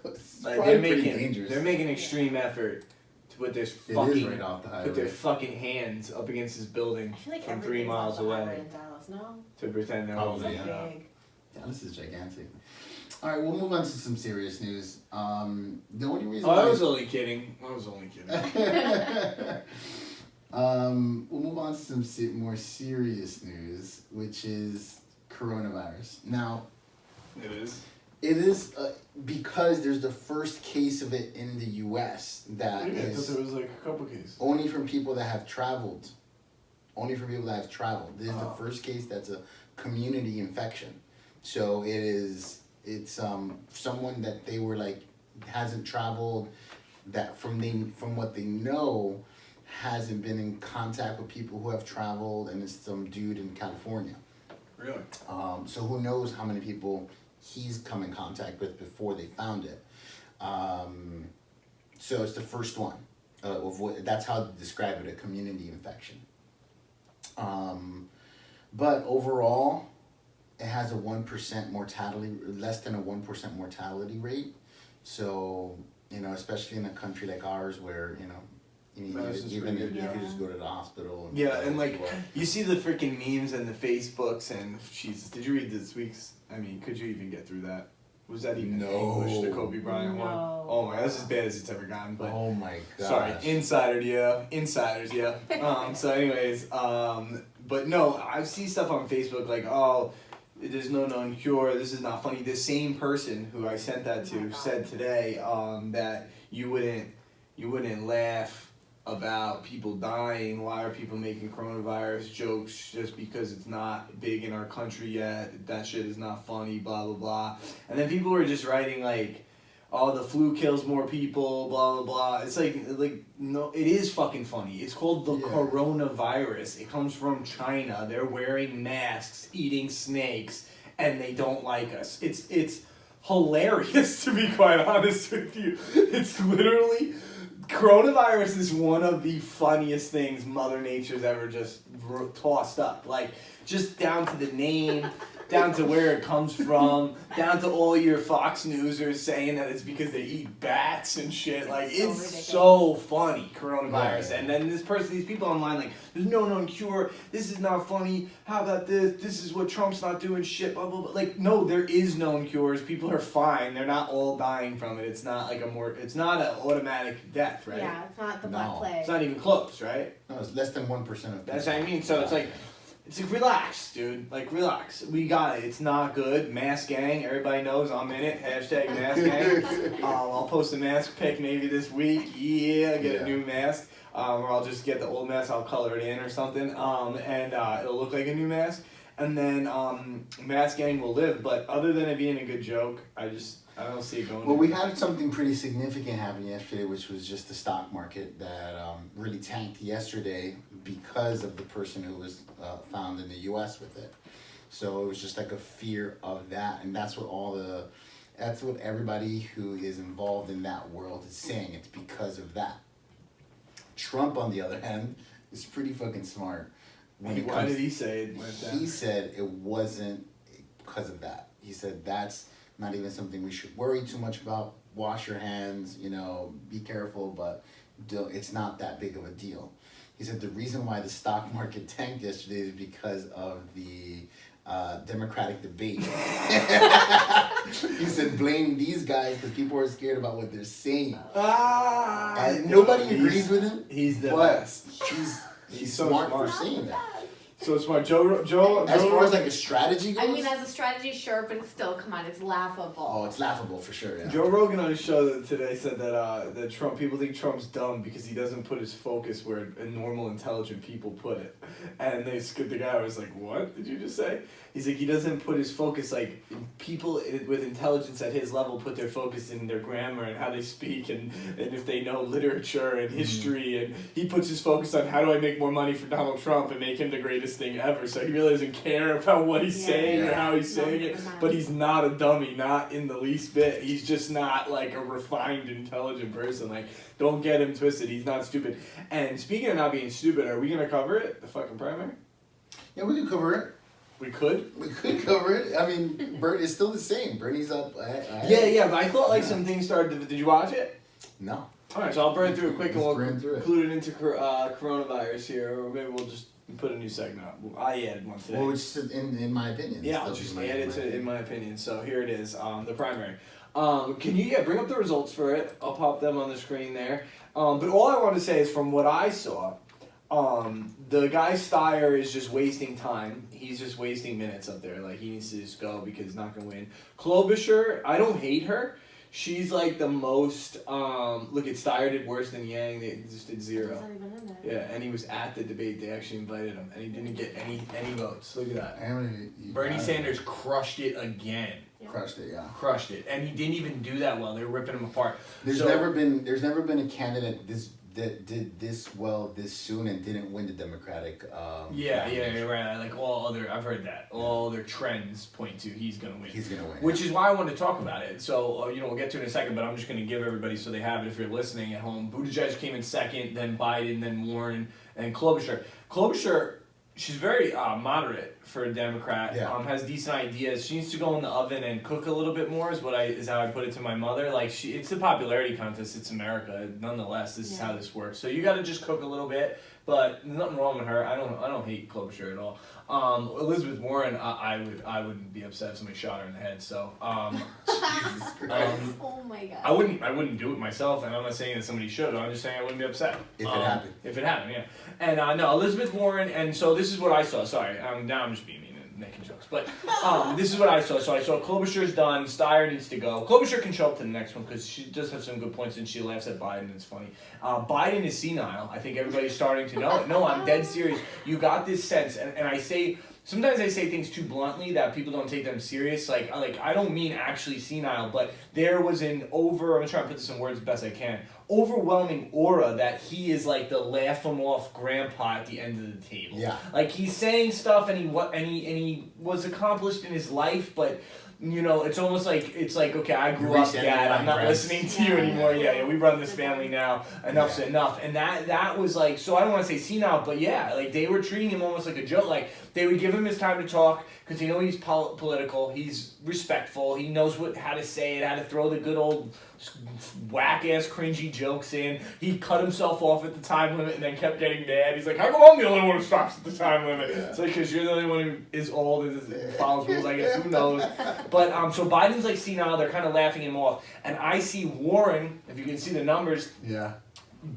Speaker 3: It's
Speaker 1: Like
Speaker 3: probably pretty dangerous.
Speaker 1: they're making extreme effort to put their
Speaker 3: It is
Speaker 1: fucking
Speaker 3: right off the
Speaker 1: put their
Speaker 3: highway.
Speaker 1: fucking hands up against this building
Speaker 2: I feel like
Speaker 1: from 3
Speaker 2: everything's
Speaker 1: miles
Speaker 2: off the highway
Speaker 1: away
Speaker 2: in Dallas, no?
Speaker 1: to pretend they're
Speaker 3: Probably,
Speaker 1: holding
Speaker 2: It's
Speaker 1: it
Speaker 2: like
Speaker 1: up.
Speaker 2: big.
Speaker 3: Dallas is gigantic. All right, we'll move on to some serious news. The only reason
Speaker 1: Oh, I
Speaker 3: why-
Speaker 1: was only kidding.
Speaker 3: We'll move on to some more serious news, which is coronavirus. Now,
Speaker 1: It is.
Speaker 3: it is because there's the first case of it in the U.S. that
Speaker 1: Yeah, I
Speaker 3: is
Speaker 1: thought there was like a couple cases.
Speaker 3: only from people that have traveled. Only for people that have traveled. This is the
Speaker 1: Oh.
Speaker 3: first case that's a community infection. So it's someone that they were like hasn't traveled, that from what they know hasn't been in contact with people who have traveled, and it's some dude in California.
Speaker 1: Really?
Speaker 3: So who knows how many people he's come in contact with before they found it. So it's the first one of what, that's how they describe it, a community infection. But overall, it has a 1% mortality, less than a 1% mortality rate. So, you know, especially in a country like ours where, you know,
Speaker 1: Medicine's
Speaker 3: even
Speaker 1: pretty
Speaker 3: if
Speaker 1: good,
Speaker 3: you could
Speaker 2: yeah.
Speaker 3: just go to the hospital.
Speaker 1: Yeah, and like
Speaker 3: well,
Speaker 1: you see the freaking memes and the Facebooks and Jesus, did you read this week's? I mean, could you even get through that? Was that even
Speaker 3: No.
Speaker 1: English, the Kobe Bryant one?
Speaker 2: No.
Speaker 1: Oh my, that's as bad as it's ever gotten. But
Speaker 3: oh my god.
Speaker 1: sorry, insiders, yeah. So anyways, but no, I see stuff on Facebook like, oh, there's no known cure. This is not funny. The same person who I sent that to said today that you wouldn't laugh about people dying. Why are people making coronavirus jokes just because it's not big in our country yet? That shit is not funny, blah, blah, blah. And then people were just writing like, oh, the flu kills more people, blah, blah, blah. It's like no, it is fucking funny. It's called the coronavirus. It comes from China. They're wearing masks, eating snakes, and they don't like us. It's hilarious, to be quite honest with you. It's literally... Coronavirus is one of the funniest things Mother Nature's ever just tossed up. Like, just down to the name, down to where it comes from, down to all your Fox Newsers saying that it's because they eat bats and shit. Like, it's so funny, coronavirus.
Speaker 3: Yeah.
Speaker 1: And then these people online, like, there's no known cure, this is not funny, how about this is what Trump's not doing, shit, blah, blah, blah. Like, no, there is known cures, people are fine, they're not all dying from it. It's not like it's not an automatic death, right?
Speaker 2: Yeah, it's not the Black Plague.
Speaker 1: It's not even close, right?
Speaker 3: No, it's less than 1% of people.
Speaker 1: That's what I mean. So it's like relax, dude. Like, relax. We got it. It's not good. Mask gang. Everybody knows I'm in it. Hashtag mask gang. I'll post a mask pic maybe this week. Yeah, get a new mask. Or I'll just get the old mask. I'll color it in or something. And it'll look like a new mask. And then mask gang will live. But other than it being a good joke, I don't see it going.
Speaker 3: Well, we had something pretty significant happen yesterday, which was just the stock market that really tanked yesterday because of the person who was found in the U.S. with it. So it was just like a fear of that, and that's what everybody who is involved in that world is saying. It's because of that. Trump, on the other hand, is pretty fucking smart.
Speaker 1: Why did he say it like that?
Speaker 3: He said it wasn't because of that. He said that's not even something we should worry too much about. Wash your hands, be careful, but it's not that big of a deal. He said the reason why the stock market tanked yesterday is because of the Democratic debate. He said blame these guys because people are scared about what they're saying. And nobody agrees with him.
Speaker 1: He's the
Speaker 3: but
Speaker 1: best.
Speaker 3: He's
Speaker 1: so
Speaker 3: smart
Speaker 1: smart
Speaker 3: for saying that.
Speaker 1: So smart. Joe.
Speaker 3: As far as like a strategy goes.
Speaker 2: I mean, as a strategy, sure, but it's still, come on, it's laughable.
Speaker 3: Oh, it's laughable for sure. Yeah.
Speaker 1: Joe Rogan on his show today said that people think Trump's dumb because he doesn't put his focus where normal, intelligent people put it. And the guy was like, "What did you just say?" He's like, he doesn't put his focus like people with intelligence at his level put their focus in their grammar and how they speak and if they know literature and history, and he puts his focus on how do I make more money for Donald Trump and make him the greatest thing ever. So he really doesn't care about what he's saying or how he's saying it. But he's not a dummy, not in the least bit. He's just not like a refined, intelligent person. Like, don't get him twisted. He's not stupid. And speaking of not being stupid, are we gonna cover it? The fucking primary?
Speaker 3: Yeah, we can cover it.
Speaker 1: We could?
Speaker 3: We could cover it. I mean, Bern is still the same. Bernie's up.
Speaker 1: Yeah, but I thought like some things started. Did you watch it?
Speaker 3: No.
Speaker 1: Alright, so I'll burn through it quick and we'll
Speaker 3: include
Speaker 1: it into coronavirus here, or maybe we'll just put a new segment up. I added one today.
Speaker 3: Well, it's just in my opinion.
Speaker 1: Yeah, I'll just add it to in my opinion. So here it is, the primary. Can you bring up the results for it? I'll pop them on the screen there. But all I want to say is from what I saw, the guy Steyer is just wasting time. He's just wasting minutes up there. Like, he needs to just go because he's not going to win. Klobuchar, I don't hate her. She's like the most, look at Steyer did worse than Yang. They just did 0. Yeah, and he was at the debate. They actually invited him, and he didn't get any votes. Look at that. Bernie Sanders crushed it again.
Speaker 3: Crushed it, yeah.
Speaker 1: Crushed it, and he didn't even do that well. They were ripping him apart.
Speaker 3: There's never been a candidate that did this well this soon and didn't win the Democratic.
Speaker 1: Yeah, right. Like I've heard that. All their trends point to he's gonna win.
Speaker 3: He's gonna win.
Speaker 1: Which is why I wanted to talk about it. So we'll get to it in a second, but I'm just gonna give everybody so they have it if you're listening at home. Buttigieg came in second, then Biden, then Warren, and Klobuchar. Klobuchar, she's very moderate for a Democrat.
Speaker 3: Yeah.
Speaker 1: Has decent ideas. She needs to go in the oven and cook a little bit more. Is how I put it to my mother. Like, it's a popularity contest. It's America. Nonetheless, this is how this works. So you got to just cook a little bit. But nothing wrong with her. I don't hate Klobuchar at all. Elizabeth Warren, I wouldn't be upset if somebody shot her in the head. So
Speaker 3: Jesus Christ.
Speaker 2: Oh my god.
Speaker 1: I wouldn't do it myself, and I'm not saying that somebody should. I'm just saying I wouldn't be upset
Speaker 3: If it happened.
Speaker 1: If it happened, yeah. And no, Elizabeth Warren, and so this is what I saw. Sorry, now I'm just being mean. making jokes. But this is what I saw. So I saw Klobuchar's done. Steyer needs to go. Klobuchar can show up to the next one because she does have some good points and she laughs at Biden. It's funny. Biden is senile. I think everybody's starting to know it. No, I'm dead serious. You got this sense, and I say. Sometimes I say things too bluntly that people don't take them serious. Like I don't mean actually senile, but there was I'm gonna try to put this in words as best I can, overwhelming aura that he is like the laugh him off grandpa at the end of the table.
Speaker 3: Yeah.
Speaker 1: Like he's saying stuff and he was accomplished in his life, but you know, it's almost like okay, I grew up, Dad. I'm not listening to you anymore. Yeah, we run this family now. Enough's enough. And that was like, so I don't want to say senile, but yeah, like they were treating him almost like a joke. Like they would give him his time to talk because you know he's political. He's respectful. He knows how to say it, how to throw the good old whack ass cringy jokes in. He cut himself off at the time limit and then kept getting mad. He's like, how come I'm the only one who stops at the time limit? Yeah. It's like because you're the only one who is old and follows rules. I guess who knows. But so Biden's like senile. They're kind of laughing him off, and I see Warren. If you can see the numbers,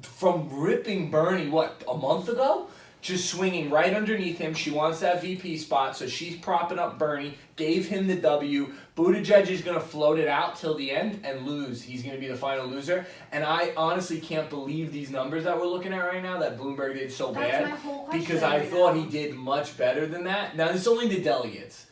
Speaker 1: from ripping Bernie a month ago. Just swinging right underneath him. She wants that VP spot, so she's propping up Bernie, gave him the W. Buttigieg is going to float it out till the end and lose. He's going to be the final loser. And I honestly can't believe these numbers that we're looking at right now, that Bloomberg did so bad.
Speaker 2: That's my whole question
Speaker 1: because I thought he did much better than that. Now, it's only the delegates.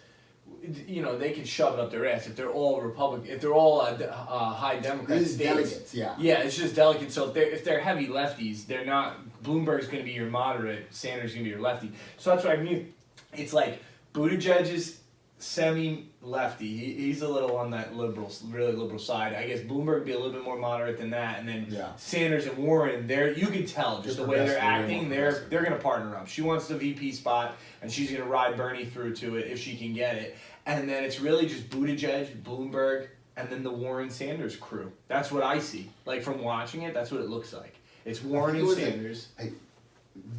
Speaker 1: You know, they can shove it up their ass if they're all Republican, if they're all high Democrat states.
Speaker 3: Delegates, yeah.
Speaker 1: Yeah, it's just delegates. So if they're heavy lefties, they're not. Bloomberg's going to be your moderate. Sanders is going to be your lefty. So that's what I mean. It's like Buttigieg is semi-lefty. He's a little on that really liberal side. I guess Bloomberg would be a little bit more moderate than that. And then Sanders and Warren, you can tell just the way they're acting. They're going to partner up. She wants the VP spot, and she's going to ride Bernie through to it if she can get it. And then it's really just Buttigieg, Bloomberg, and then the Warren-Sanders crew. That's what I see. Like, from watching it, that's what it looks like. It's Warren and Sanders.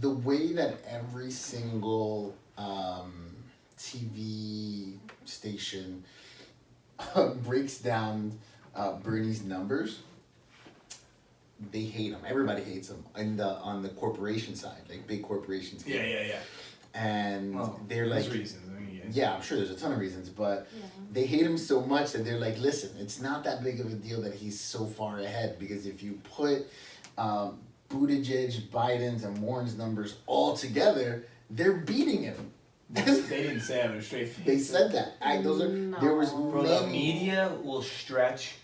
Speaker 3: The way that every single TV station breaks down Bernie's numbers, they hate him. Everybody hates him on the corporation side, like big corporations.
Speaker 1: Yeah.
Speaker 3: And they're like,
Speaker 1: there's reasons.
Speaker 3: Yeah, I'm sure there's a ton of reasons, but they hate him so much that they're like, listen, it's not that big of a deal that he's so far ahead, because if you put Buttigieg, Biden's, and Warren's numbers all together, they're beating him.
Speaker 1: They didn't say it with a straight face.
Speaker 3: They said that. There was
Speaker 1: the media will stretch.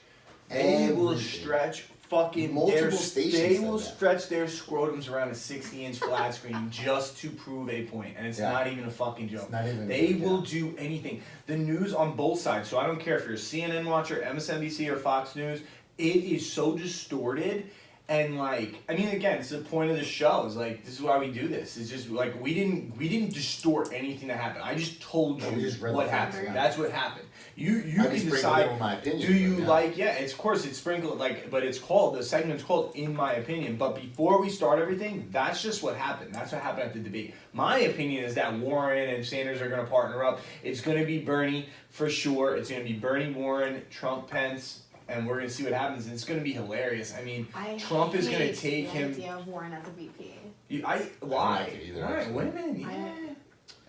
Speaker 1: They will stretch fucking
Speaker 3: multiple stations.
Speaker 1: They will stretch their scrotums around a 60-inch flat screen just to prove a point, and it's not even a fucking joke. They will do anything. The news on both sides. So I don't care if you're a CNN watcher, MSNBC, or Fox News. It is so distorted. And like, I mean, again, it's the point of the show. It's like, this is why we do this. It's just like we didn't distort anything that happened. I just told you what happened. Yeah. That's what happened. You can decide.
Speaker 3: My opinion,
Speaker 1: do you like? Yeah, of course it's sprinkled but it's called, the segment's called "In My Opinion." But before we start everything, that's just what happened. That's what happened at the debate. My opinion is that Warren and Sanders are going to partner up. It's going to be Bernie for sure. It's going to be Bernie, Warren, Trump, Pence. And we're going to see what happens. And it's going to be hilarious. I mean, Trump is going to take him.
Speaker 2: I hate the idea of Warren as a VP.
Speaker 1: Why? Why? Women? Yeah.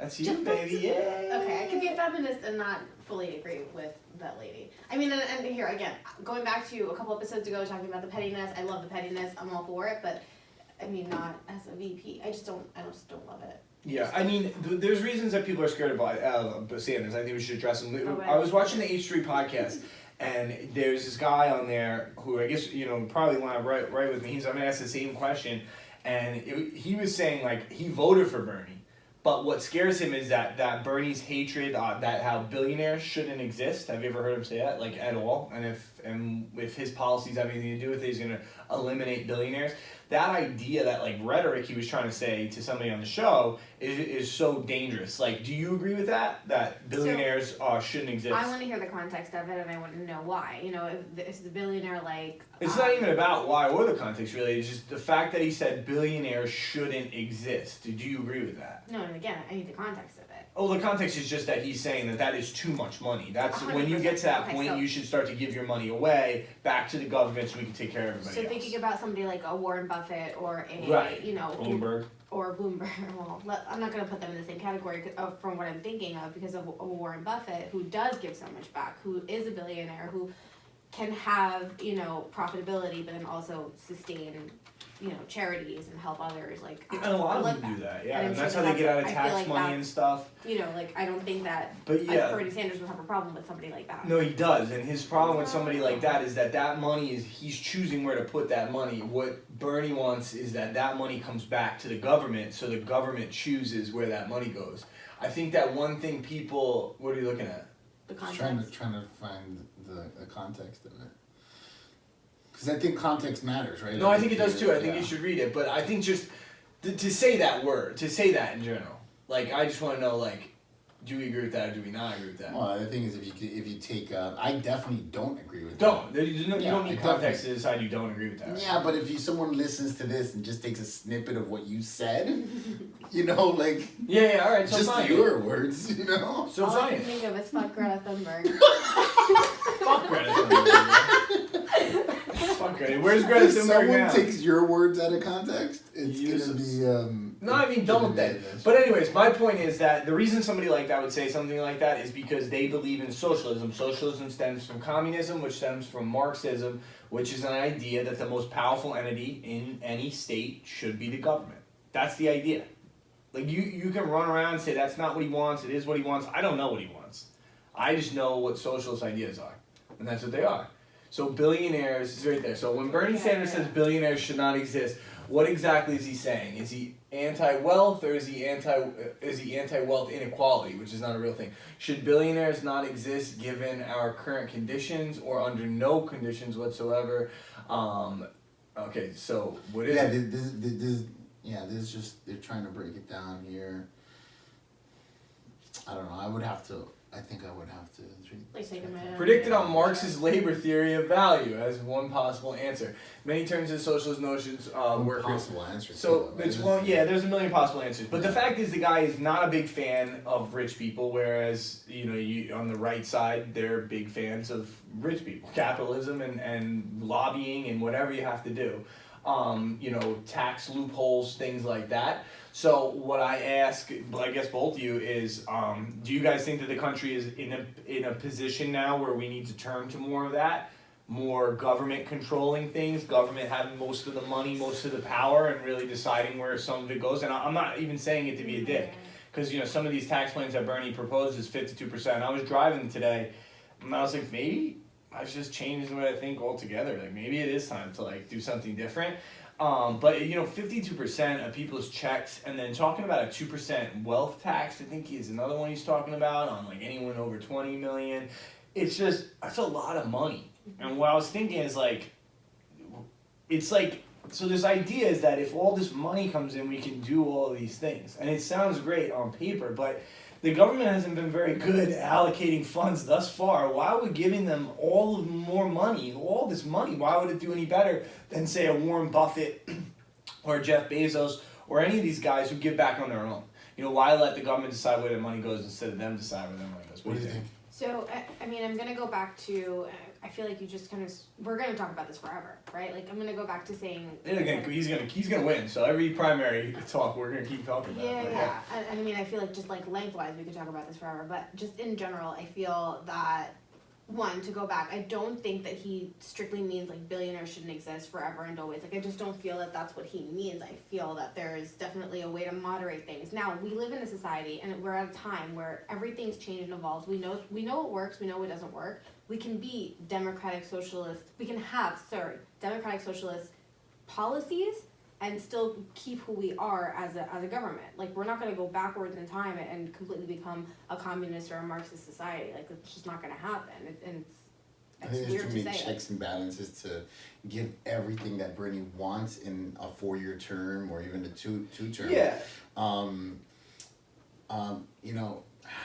Speaker 1: That's you, baby. Yeah.
Speaker 2: Okay, I could be a feminist and not fully agree with that lady. I mean, and here, again, going back to a couple episodes ago, talking about the pettiness. I love the pettiness. I'm all for it. But, I mean, not as a VP. I just don't love it.
Speaker 1: Yeah, I mean, there's reasons that people are scared about Sanders. I think we should address them. I was watching the H3 podcast. And there's this guy on there who I guess, probably want to write with me. I'm going to ask the same question. And he was saying, like, he voted for Bernie. But what scares him is that Bernie's hatred, that how billionaires shouldn't exist. Have you ever heard him say that, like, at all? And if his policies have anything to do with it, he's going to eliminate billionaires. That idea, that like rhetoric he was trying to say to somebody on the show is so dangerous. Like, do you agree with that? That billionaires shouldn't exist?
Speaker 2: I want to hear the context of it, and I want to know why. If the billionaire like...
Speaker 1: It's not even about why or the context, really. It's just the fact that he said billionaires shouldn't exist. Do you agree with that?
Speaker 2: No, and again, I need the context of it.
Speaker 1: Oh, the context is just that he's saying that is too much money. That's when you get to that
Speaker 2: Okay,
Speaker 1: point,
Speaker 2: so-
Speaker 1: you should start to give your money away back to the government so we can take care of everybody
Speaker 2: So
Speaker 1: else.
Speaker 2: thinking about somebody like a Warren Buffett or a,
Speaker 1: Right.
Speaker 2: you know,
Speaker 1: Bloomberg.
Speaker 2: or Bloomberg. Well, I'm not going to put them in the same category from what I'm thinking of, because of Warren Buffett, who does give so much back, who is a billionaire, who can have, you know, profitability, but then also sustain, you know, charities and help others. Like,
Speaker 1: And a lot
Speaker 2: I
Speaker 1: of
Speaker 2: like
Speaker 1: them do that, yeah.
Speaker 2: And I'm
Speaker 1: And
Speaker 2: sure
Speaker 1: that's how they get out of
Speaker 2: I feel
Speaker 1: tax
Speaker 2: like
Speaker 1: money
Speaker 2: that's-
Speaker 1: and stuff.
Speaker 2: You know, like, I don't think that
Speaker 1: But yeah.
Speaker 2: Bernie Sanders would have a problem with somebody like that.
Speaker 1: No, he does, and his problem with somebody like that is that money is, he's choosing where to put that money. What Bernie wants is that money comes back to the government, so the government chooses where that money goes. I think that one thing people, what are you looking at?
Speaker 2: The
Speaker 3: Just
Speaker 2: context.
Speaker 3: trying to find the context of it. Because I think context matters, right?
Speaker 1: No, I think it does too. I think
Speaker 3: yeah.
Speaker 1: you should read it, but I think just to say that word, to say that in general, like I just want to know, like, do we agree with that or do we not agree with that?
Speaker 3: Well, the thing is, if you take, I definitely don't agree with
Speaker 1: Don't.
Speaker 3: that.
Speaker 1: You don't
Speaker 3: Yeah,
Speaker 1: need
Speaker 3: I
Speaker 1: context to decide you don't agree with that.
Speaker 3: Yeah, but if someone listens to this and just takes a snippet of what you said, you know, like
Speaker 1: Yeah, all right. So
Speaker 3: just
Speaker 1: fine.
Speaker 3: your words, you know.
Speaker 1: So
Speaker 2: All I can
Speaker 1: fine.
Speaker 2: think of is fuck Greta Thunberg.
Speaker 1: Fuck Greta Thunberg. Fuck Greta. Where's Greta
Speaker 3: If
Speaker 1: Thunberg
Speaker 3: someone
Speaker 1: now?
Speaker 3: takes your words out of context, it's gonna
Speaker 1: Uses-
Speaker 3: be
Speaker 1: No, I mean,
Speaker 3: it's
Speaker 1: don't
Speaker 3: gonna
Speaker 1: that.
Speaker 3: be this.
Speaker 1: But anyways, my point is that the reason somebody like that would say something like that is because they believe in socialism. Socialism stems from communism, which stems from Marxism, which is an idea that the most powerful entity in any state should be the government. That's the idea. Like, you can run around and say that's not what he wants, it is what he wants. I don't know what he wants. I just know what socialist ideas are. And that's what they are. So billionaires is right there. So when Bernie Sanders says billionaires should not exist, what exactly is he saying? Is he anti-wealth, or is he anti-wealth inequality, which is not a real thing? Should billionaires not exist given our current conditions, or under no conditions whatsoever? Okay, so what is
Speaker 3: Yeah,
Speaker 1: it?
Speaker 3: this is just, they're trying to break it down here. I don't know. I think I would have to.
Speaker 2: Like, take a minute.
Speaker 1: Predicted on Marx's labor theory of value as one possible answer. Many terms of socialist notions, workers.
Speaker 3: Possible answer.
Speaker 1: So
Speaker 3: too,
Speaker 1: it's
Speaker 3: right?
Speaker 1: well, yeah. There's a million possible answers, but the fact is, the guy is not a big fan of rich people, whereas you on the right side, they're big fans of rich people, capitalism and lobbying and whatever you have to do, tax loopholes, things like that. So what I ask, I guess both of you, is, do you guys think that the country is in a position now where we need to turn to more of that? More government controlling things, government having most of the money, most of the power, and really deciding where some of it goes. And I'm not even saying it to be a dick, because some of these tax plans that Bernie proposed is 52%. I was driving today, and I was like, maybe I should just change the way I think altogether. Like, maybe it is time to do something different. But 52% of people's checks, and then talking about a 2% wealth tax, I think is another one he's talking about on anyone over 20 million. It's just, that's a lot of money. And what I was thinking is so this idea is that if all this money comes in, we can do all of these things. And it sounds great on paper, but the government hasn't been very good at allocating funds thus far. Why are we giving them all this money? Why would it do any better than, say, a Warren Buffett or Jeff Bezos or any of these guys who give back on their own? Why let the government decide where their money goes instead of them decide where their money goes?
Speaker 3: What do you think?
Speaker 2: So, I mean, I'm going to go back to, I feel like you just kind of, we're going to talk about this forever, right? Like, I'm going to go back to saying.
Speaker 1: And again, he's gonna win. So every primary talk, we're gonna keep talking about.
Speaker 2: Yeah,
Speaker 1: it.
Speaker 2: yeah. And I mean, I feel like just lengthwise, we could talk about this forever. But just in general, I feel that, one, to go back, I don't think that he strictly means billionaires shouldn't exist forever and always. I just don't feel that that's what he means. I feel that there's definitely a way to moderate things. Now, we live in a society, and we're at a time where everything's changed and evolved. We know what works, we know what doesn't work. We can be democratic socialist. We can have, democratic socialist policies and still keep who we are as a government. We're not going to go backwards in time and completely become a communist or a Marxist society. It's just not going to happen.
Speaker 3: I
Speaker 2: It's
Speaker 3: think
Speaker 2: weird
Speaker 3: there's
Speaker 2: to
Speaker 3: too many
Speaker 2: say.
Speaker 3: checks and balances to give everything that Bernie wants in a 4-year term or even a two term.
Speaker 1: Yeah.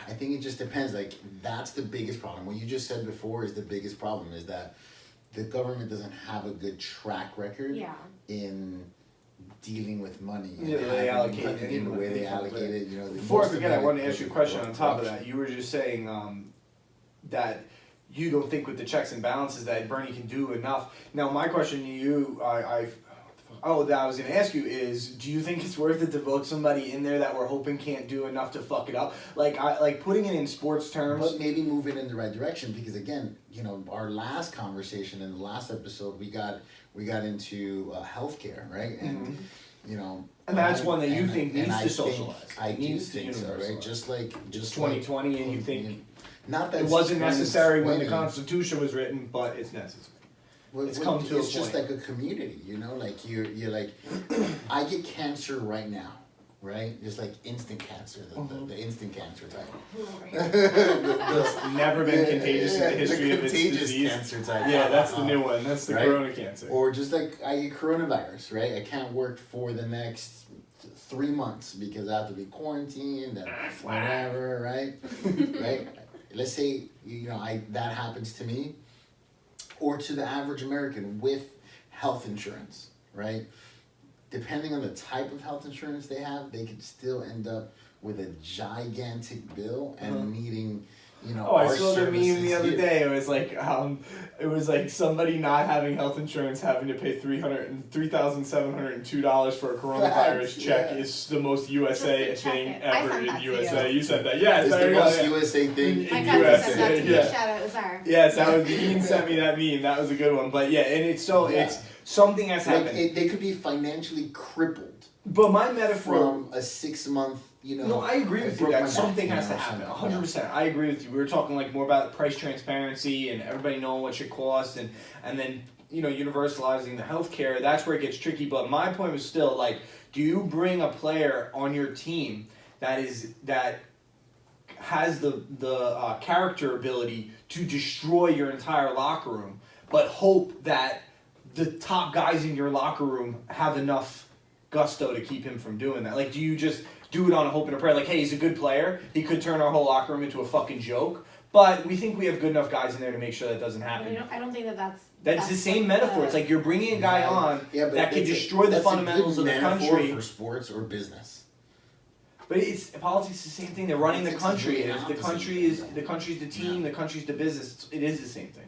Speaker 3: I think it just depends. That's the biggest problem. What you just said before is the biggest problem, is that the government doesn't have a good track record
Speaker 2: Yeah.
Speaker 3: in dealing with money. And
Speaker 1: Yeah, they allocate
Speaker 3: money
Speaker 1: it
Speaker 3: in the way they
Speaker 1: anyway.
Speaker 3: allocate it. You know,
Speaker 1: Before I
Speaker 3: most of
Speaker 1: forget, I
Speaker 3: it
Speaker 1: wanted to
Speaker 3: goes
Speaker 1: ask you a question
Speaker 3: with
Speaker 1: on top of
Speaker 3: corruption.
Speaker 1: that. You were just saying that you don't think with the checks and balances that Bernie can do enough. Now, my question to you, that I was going to ask you is, do you think it's worth it to vote somebody in there that we're hoping can't do enough to fuck it up? Like putting it in sports terms.
Speaker 3: But maybe move it in the right direction, because again, you know, our last conversation in the last episode, we got into healthcare, right? And you know,
Speaker 1: and that's one that you think needs
Speaker 3: I
Speaker 1: to
Speaker 3: think-
Speaker 1: socialize.
Speaker 3: I do
Speaker 1: Needs to
Speaker 3: think so, right?
Speaker 1: universalize.
Speaker 3: Just like
Speaker 1: 2020, and you think
Speaker 3: not that
Speaker 1: it wasn't necessary when the
Speaker 3: 2020,
Speaker 1: Constitution was written, but it's necessary. It's
Speaker 3: well,
Speaker 1: come to a
Speaker 3: it's just
Speaker 1: point.
Speaker 3: like a community, you know, like you're like, I get cancer right now, right? Just like instant cancer, the instant cancer type.
Speaker 1: It's never been contagious in the history of its
Speaker 3: contagious
Speaker 1: disease.
Speaker 3: cancer type.
Speaker 1: Yeah, that's the new one. That's the
Speaker 3: Right?
Speaker 1: corona cancer.
Speaker 3: Or just like I get coronavirus, right? I can't work for the next 3 months because I have to be quarantined and whatever, right? Right? Let's say that happens to me, or to the average American with health insurance, right? Depending on the type of health insurance they have, they could still end up with a gigantic bill and needing,
Speaker 1: I
Speaker 3: our
Speaker 1: saw the meme
Speaker 3: services
Speaker 1: the other
Speaker 3: here.
Speaker 1: day. It was like somebody not having health insurance having to pay $3,702 for a coronavirus check
Speaker 3: Yeah.
Speaker 1: is the most USA
Speaker 2: Just to check
Speaker 1: thing
Speaker 2: it. I
Speaker 1: ever
Speaker 2: sent
Speaker 1: in
Speaker 2: that to
Speaker 1: USA.
Speaker 2: you.
Speaker 1: You said that, yes.
Speaker 3: It's
Speaker 1: there
Speaker 3: the
Speaker 1: you go,
Speaker 3: most
Speaker 1: yeah.
Speaker 3: USA thing.
Speaker 2: My
Speaker 1: in
Speaker 2: cousin
Speaker 1: US,
Speaker 2: sent that to me.
Speaker 1: yeah.
Speaker 2: Shout out Azar.
Speaker 1: Yes, he sent me that meme. That was a good one. But yeah, and it's something has
Speaker 3: Like
Speaker 1: happened.
Speaker 3: they could be financially crippled
Speaker 1: But my metaphor.
Speaker 3: from a 6 month,
Speaker 1: No, I agree with you
Speaker 3: broke my
Speaker 1: that
Speaker 3: back,
Speaker 1: something
Speaker 3: you
Speaker 1: has
Speaker 3: know,
Speaker 1: to happen.
Speaker 3: something,
Speaker 1: 100%. I agree with you. We were talking like more about price transparency and everybody knowing what shit costs and then universalizing the healthcare. That's where it gets tricky. But my point was still like, do you bring a player on your team that has the character ability to destroy your entire locker room, but hope that the top guys in your locker room have enough gusto to keep him from doing that? Like, do you just do it on a hope and a prayer? Like, hey, he's a good player. He could turn our whole locker room into a fucking joke. But we think we have good enough guys in there to make sure that doesn't happen.
Speaker 2: I don't think that's
Speaker 1: That's the same metaphor. It's like you're bringing a guy on
Speaker 3: but
Speaker 1: that can destroy the
Speaker 3: that's
Speaker 1: fundamentals
Speaker 3: a
Speaker 1: of
Speaker 3: good
Speaker 1: the
Speaker 3: metaphor
Speaker 1: country.
Speaker 3: for sports or business.
Speaker 1: But politics is the same thing. They're running the
Speaker 3: Politics is
Speaker 1: country,
Speaker 3: really
Speaker 1: and if the
Speaker 3: opposite.
Speaker 1: country's the team, the country's the business. It is the same thing.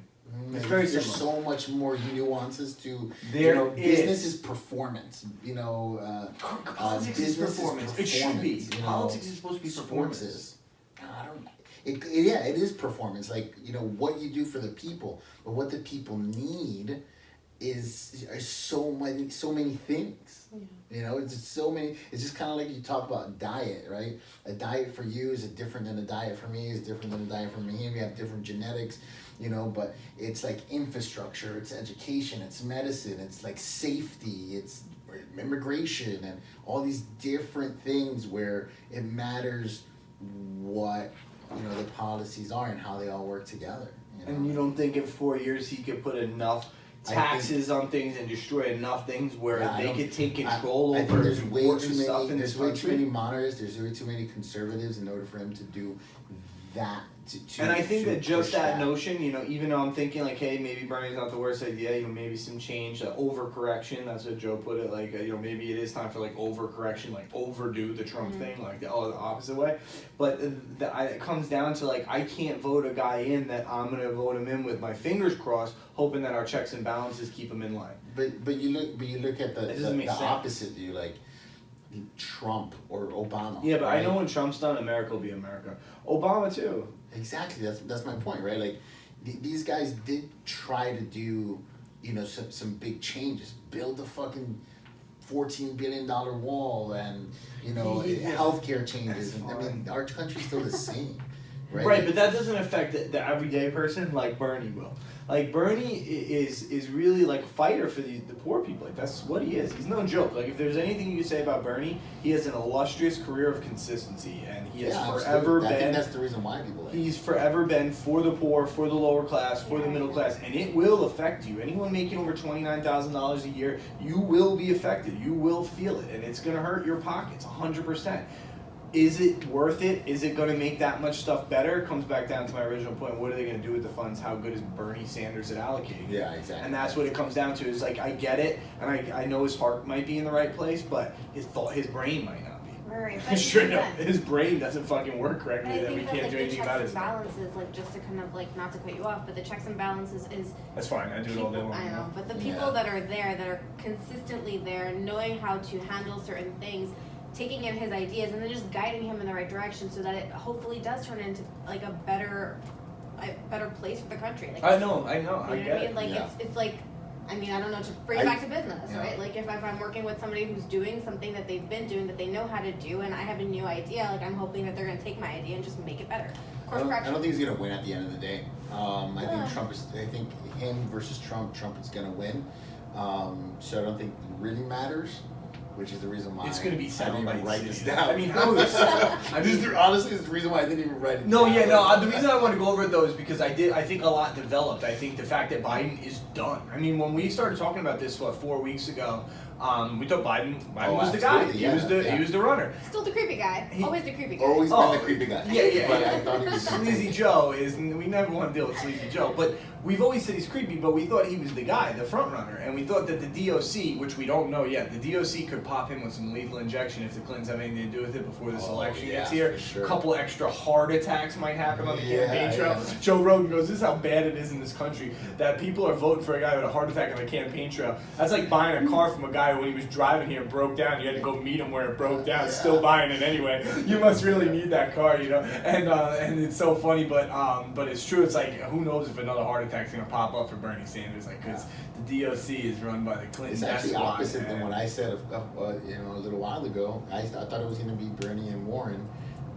Speaker 1: It's
Speaker 3: Like,
Speaker 1: very
Speaker 3: there's
Speaker 1: similar.
Speaker 3: so much more nuances to
Speaker 1: There
Speaker 3: business
Speaker 1: is.
Speaker 3: is performance.
Speaker 1: Politics is
Speaker 3: business
Speaker 1: performance. It should be.
Speaker 3: performance,
Speaker 1: Politics is supposed to be
Speaker 3: sports
Speaker 1: performance.
Speaker 3: is. I don't. It is performance. Like what you do for the people, but what the people need is so many things.
Speaker 2: Yeah.
Speaker 3: It's just so many. It's just kind of like you talk about diet, right? A diet for you is different than a diet for me. Is different than a diet for me. We have different genetics, but it's like infrastructure, it's education, it's medicine, it's like safety, it's immigration, and all these different things where it matters what the policies are and how they all work together.
Speaker 1: And you don't think in 4 years he could put enough taxes on things and destroy enough things where they could take control
Speaker 3: I think
Speaker 1: over
Speaker 3: there's way
Speaker 1: important
Speaker 3: too
Speaker 1: stuff
Speaker 3: many.
Speaker 1: in
Speaker 3: There's
Speaker 1: this
Speaker 3: way too
Speaker 1: country?
Speaker 3: many monitors. There's way too many conservatives in order for him to do that.
Speaker 1: And I think
Speaker 3: to
Speaker 1: that just
Speaker 3: push
Speaker 1: that notion, even though I'm thinking like, hey, maybe Bernie's not the worst idea, maybe some change, overcorrection, that's what Joe put it, like, maybe it is time for like overcorrection, like overdo the Trump thing, like the opposite way. But it comes down to like, I can't vote a guy in that I'm going to vote him in with my fingers crossed, hoping that our checks and balances keep him in line.
Speaker 3: But you look at
Speaker 1: That doesn't make
Speaker 3: the
Speaker 1: sense.
Speaker 3: opposite view, like Trump or Obama.
Speaker 1: Yeah, but
Speaker 3: right?
Speaker 1: I know when Trump's done, America will be America. Obama too.
Speaker 3: Exactly. That's my point, right? Like these guys did try to do some big changes, build a fucking $14 billion wall, and healthcare changes. And, I mean, our country's still the same, right?
Speaker 1: Right, but that doesn't affect the everyday person like Bernie will. Like Bernie is really like a fighter for the poor people. Like that's what he is. He's no joke. Like if there's anything you say about Bernie, he has an illustrious career of consistency, and he has forever
Speaker 3: absolutely. I think
Speaker 1: been.
Speaker 3: that's the reason why people like him.
Speaker 1: He's forever been for the poor, for the lower class, for the middle class, and it will affect you. Anyone making over $29,000 a year, you will be affected. You will feel it, and it's gonna hurt your pockets 100%. is it worth it? Is it going to make that much stuff better? It comes back down to my original point. What are they going to do with the funds? How good is Bernie Sanders at allocating?
Speaker 3: Yeah, exactly.
Speaker 1: And that's what it comes down to. Is like, I get it, and I know his heart might be in the right place, but his brain might not be.
Speaker 2: Right.
Speaker 1: Straight up, his brain doesn't fucking work correctly.
Speaker 2: I
Speaker 1: That we
Speaker 2: think
Speaker 1: can't
Speaker 2: that,
Speaker 1: do
Speaker 2: like,
Speaker 1: anything
Speaker 2: the
Speaker 1: about
Speaker 2: checks
Speaker 1: it.
Speaker 2: and balances, like, just to kind of, like, not to cut you off, but the checks and balances is
Speaker 1: That's fine. I do it all day long.
Speaker 2: I know, but the people that are there, that are consistently there, knowing how to handle certain things, taking in his ideas, and then just guiding him in the right direction, so that it hopefully does turn into like a better place for the country. Like,
Speaker 1: I know.
Speaker 2: you know
Speaker 1: I
Speaker 2: what
Speaker 1: get
Speaker 2: I mean?
Speaker 1: it.
Speaker 2: Like
Speaker 3: Yeah.
Speaker 2: it's like, I mean, I don't know, to bring it back to business,
Speaker 3: yeah.
Speaker 2: right? Like if I'm working with somebody who's doing something that they've been doing, that they know how to do, and I have a new idea, like I'm hoping that they're gonna take my idea and just make it better.
Speaker 3: I don't think he's gonna win at the end of the day. I think Trump is. I think him versus Trump is gonna win. So I don't think it really matters, which is the reason why
Speaker 1: It's gonna be
Speaker 3: I
Speaker 1: sound
Speaker 3: didn't even
Speaker 1: bites.
Speaker 3: write this down.
Speaker 1: I mean, how is
Speaker 3: honestly, it's the reason why I didn't even write it.
Speaker 1: No,
Speaker 3: down.
Speaker 1: yeah, no. The reason I want to go over it though is because I think a lot developed. I think the fact that Biden is done. I mean, when we started talking about this 4 weeks ago, we thought Biden was the guy.
Speaker 3: Absolutely,
Speaker 1: He was the runner.
Speaker 2: Still the creepy guy. Always the creepy guy.
Speaker 3: Always
Speaker 1: Oh,
Speaker 3: been the creepy guy.
Speaker 1: yeah.
Speaker 3: But I thought he was
Speaker 1: Sleazy Joe is. We never want to deal with Sleazy Joe, but we've always said he's creepy. But we thought he was the guy, the front runner, and we thought that the DOC, which we don't know yet, the DOC could pop him with some lethal injection if the Clintons have anything to do with it before this election gets here.
Speaker 3: For sure.
Speaker 1: A couple extra heart attacks might happen on the campaign trail.
Speaker 3: Yeah.
Speaker 1: Joe Rogan goes, "This is how bad it is in this country that people are voting for a guy with a heart attack on the campaign trail. That's like buying a car from a guy when he was driving here broke down. You had to go meet him where it broke down. Still buying it anyway. You must really need that car, you know." And it's so funny, but it's true. It's like, who knows if another heart attack's gonna pop up for Bernie Sanders? Like, because the DOC is run by the Clintons.
Speaker 3: It's actually
Speaker 1: That's why,
Speaker 3: opposite than
Speaker 1: man.
Speaker 3: what I said a little while ago. I thought it was going to be Bernie and Warren,